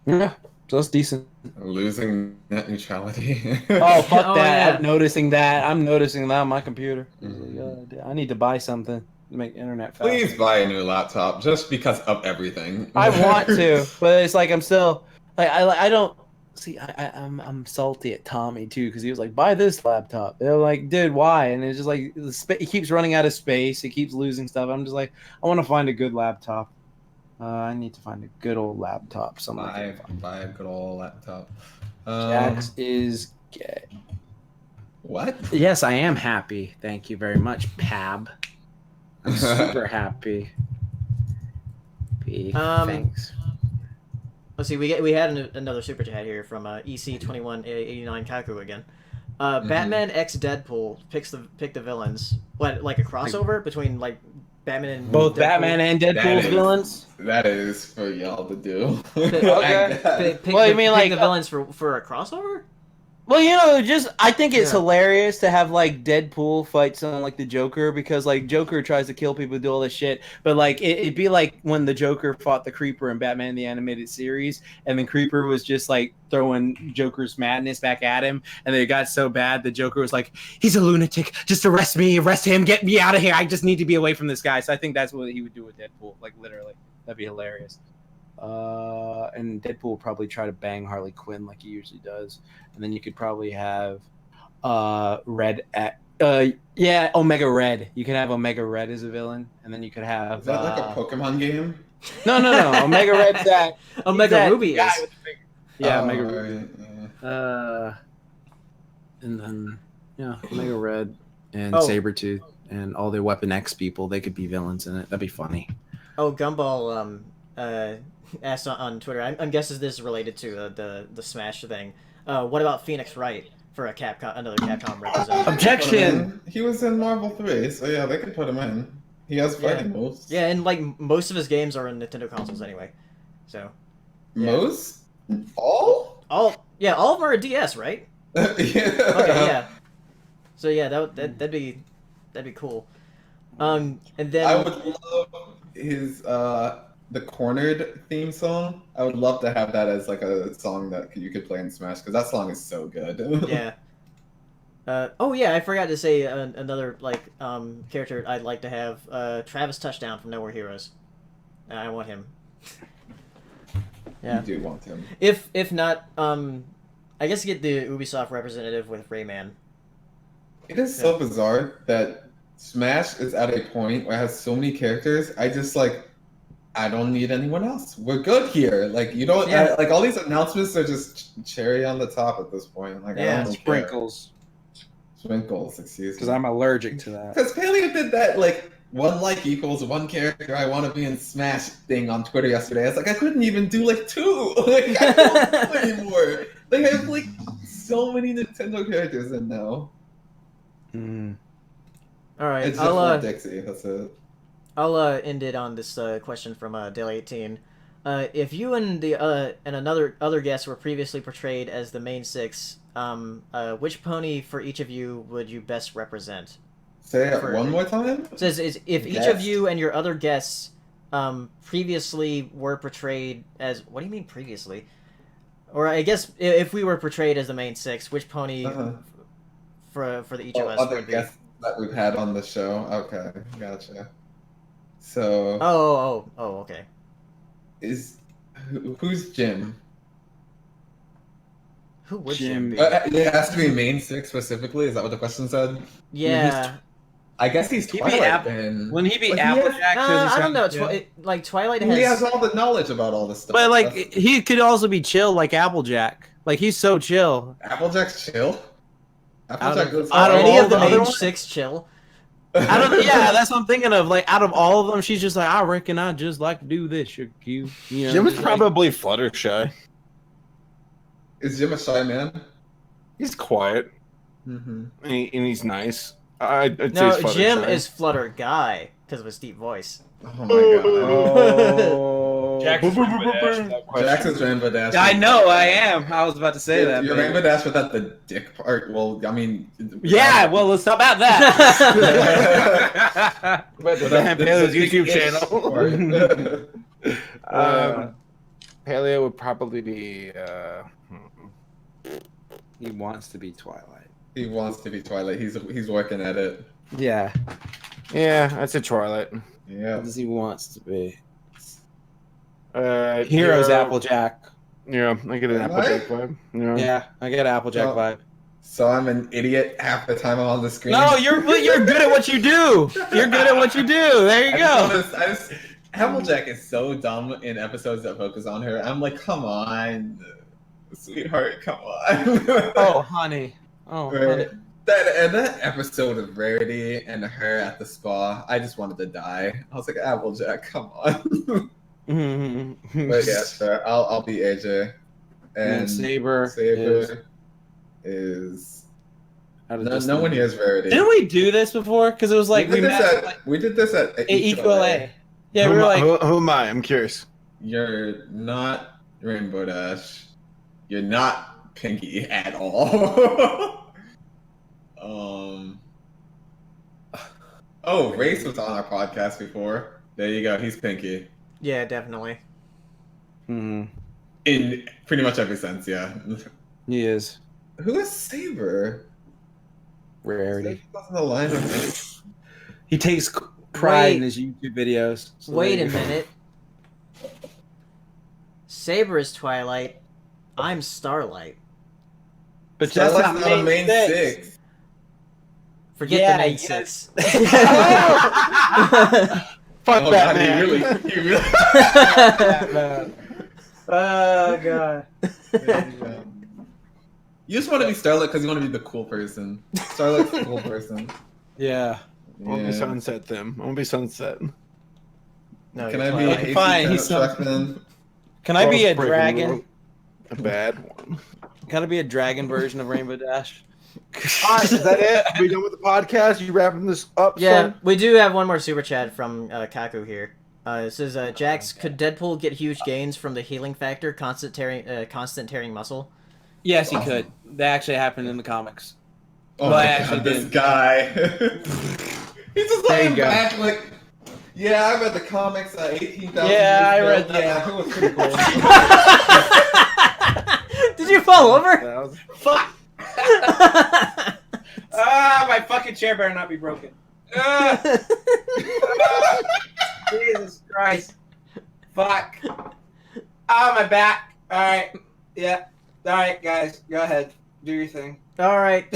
Yeah, so it's decent. Losing net neutrality. Oh, fuck Oh, that. yeah. I'm noticing that on my computer. Mhm. I need to buy something to make internet fast. Please buy a new laptop just because of everything. I want to, but it's like I'm still like I don't see. I'm salty at Tommy too because he was like, buy this laptop. They're like, dude, why? And it's just like it keeps running out of space. It keeps losing stuff. I'm just like, I want to find a good laptop. I need to find a good old laptop. Somewhere. Buy a good old laptop. Jax is gay. What? Yes, I am happy. Thank you very much, Pab. I'm super happy. Thanks. Let's see. We had another super chat here from EC2189 Kaku again. Batman x Deadpool pick the villains. What, like a crossover between like Batman and Both Deadpool? Batman and That Deadpool's is- villains. That is for y'all to do. Okay. Pick Well, you the, mean pick like the villains for a crossover? Well, I think it's Yeah. hilarious to have like Deadpool fight someone like the Joker because like Joker tries to kill people, do all this shit, but like it'd be like when the Joker fought the Creeper in Batman the Animated Series, and then Creeper was just like throwing Joker's madness back at him, and then it got so bad the Joker was like, "He's a lunatic, just arrest him, get me out of here. I just need to be away from this guy." So I think that's what he would do with Deadpool, like literally. That'd be hilarious. And Deadpool will probably try to bang Harley Quinn like he usually does. And then you could probably have Omega Red. You could have Omega Red as a villain, and then you could have Is that like a Pokemon game? no. Omega Red's that Omega that Ruby guy is. with the big- yeah, Oh, Omega right, Ruby. yeah. And then Omega Red and Oh. Sabretooth and all the Weapon X people, they could be villains in it. That'd be funny. Oh, Gumball asked on Twitter. I'm guessing this is related to the Smash thing. What about Phoenix Wright for another Capcom representative? Objection! He was in Marvel 3, so yeah, they could put him in. He has fighting moves. Yeah, and like most of his games are on Nintendo consoles anyway. So Most? All? all of them are a DS, right? Yeah. Okay, yeah. So yeah, that'd be cool. And then I would love his the Cornered theme song. I would love to have that as like a song that you could play in Smash because that song is so good. yeah. Oh yeah, I forgot to say another like character I'd like to have. Travis Touchdown from Nowhere Heroes. I want him. Yeah. You do want him. If not, I guess get the Ubisoft representative with Rayman. It is so bizarre that Smash is at a point where it has so many characters. I don't need anyone else. We're good here. Like you don't like all these announcements are just cherry on the top at this point. Like I don't care. Sprinkles, excuse me. Because I'm allergic to that. Because Paleo did that like one like equals one character I want to be in Smash thing on Twitter yesterday. I was like, I couldn't even do like 2. Like I don't know anymore. They have like so many Nintendo characters in now. All right, It's just Dixie. That's it. I'll end it on this question from Daily18. If you and the and other guests were previously portrayed as the main 6, which pony for each of you would you best represent? Say it one more time. It says if each of you and your other guests previously were portrayed as, what do you mean previously? Or I guess if we were portrayed as the main 6, which pony for each of us Other would be? guests that we've had on the show. Okay, gotcha. So Oh, okay. Who's Jim? Who would Jim Jim be? It has to be main 6 specifically. Is that what the question said? Yeah. I guess he's He'd be Twilight then. Wouldn't he be But Applejack? I don't know. Like Twilight has. He has all the knowledge about all this stuff. But like he could also be chill like Applejack. Like he's so chill. Applejack's chill. Applejack goes Are out of any all of the the other main ones? 6 chill? Yeah, that's what I'm thinking of. Like out of all of them, she's just like, I reckon I just like to do this. You're cute. You know, Jim is just like- probably Fluttershy. Is Jim a shy man? He's quiet Mm-hmm. and he's nice. I'd say No, he's Jim Fluttershy. is Flutter Guy because of his deep voice. Oh my god. Oh. Jackson's Rainbow Dash for that question. Jackson's Rainbow Dash. I know, I am. I was about to say that. Your but- Rainbow Dash without the dick part. Well, I mean. Yeah, well, let's talk about that. But Without the Paleo's dick YouTube itch channel. Paleo would probably be. He wants to be Twilight. He wants to be Twilight. He's working at it. Yeah, Yeah, that's a Twilight. Yeah. because he wants to be. Hero- Hero's Applejack. Yeah, I get an Am Applejack vibe. Yeah. Yeah, I get Applejack Well, vibe. So I'm an idiot half the time I'm on the screen. No, you're good at what you do. You're good at what you do. There you go. Applejack is so dumb in episodes that focus on her. I'm like, come on, sweetheart, come on. Oh, honey. Oh, honey. Right. That episode of Rarity and her at the spa, I just wanted to die. I was like, Applejack, come on. But yeah, sure. I'll be AJ. And Saber is out of no Destiny. one here is Rarity. Didn't we do this before? Because it was like we did this at equal A. Yeah, who, we were like, who am I? I'm curious. You're not Rainbow Dash. You're not Pinky at all. Oh, Race was on our podcast before. There you go. He's Pinky. Yeah, definitely. hmm, In pretty much every sense, yeah. he is Who is Saber? Rarity. Doesn't align with me. He takes pride Wait. in his YouTube videos. So Wait there a you go. minute. Saber is Twilight. I'm Starlight. But that's Starlight's not not a main six. six. Forget Yeah, the main yes. six. Fuck Oh, Batman. God, he really. Batman. Oh god. You just want to be Starlight because you want to be the cool person. Starlight's the cool person. Yeah. I want to be Yeah. Sunset them. I want to be Sunset. No, Can you're I be Twilight. a hasty Fine, kind he's of some- truck then? Can I be a Crossbreaking dragon? world. A bad one. Can I be a dragon version of Rainbow Dash? Alright, is that it? Are we done with the podcast? You wrapping this up, Yeah, son? we do have one more super chat from Kaku here. It says, Jax, could Deadpool get huge gains from the healing factor, constant tearing muscle? Yes, he could. That actually happened in the comics. Oh Well, I my actually God, this did. guy. He's just There you laying go. back like, yeah, I read the comics 18,000 Yeah, years I ago. read that. Yeah, it was pretty cool. Did you fall over? That was- Fuck! My fucking chair better not be broken. Jesus Christ. Fuck. My back. Alright. Yeah. Alright, guys. Go ahead. Do your thing. All right.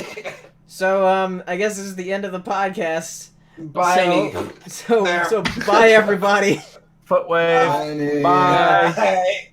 So, I guess this is the end of the podcast. Bye. So bye everybody. Foot wave. Bye. Bye. Bye.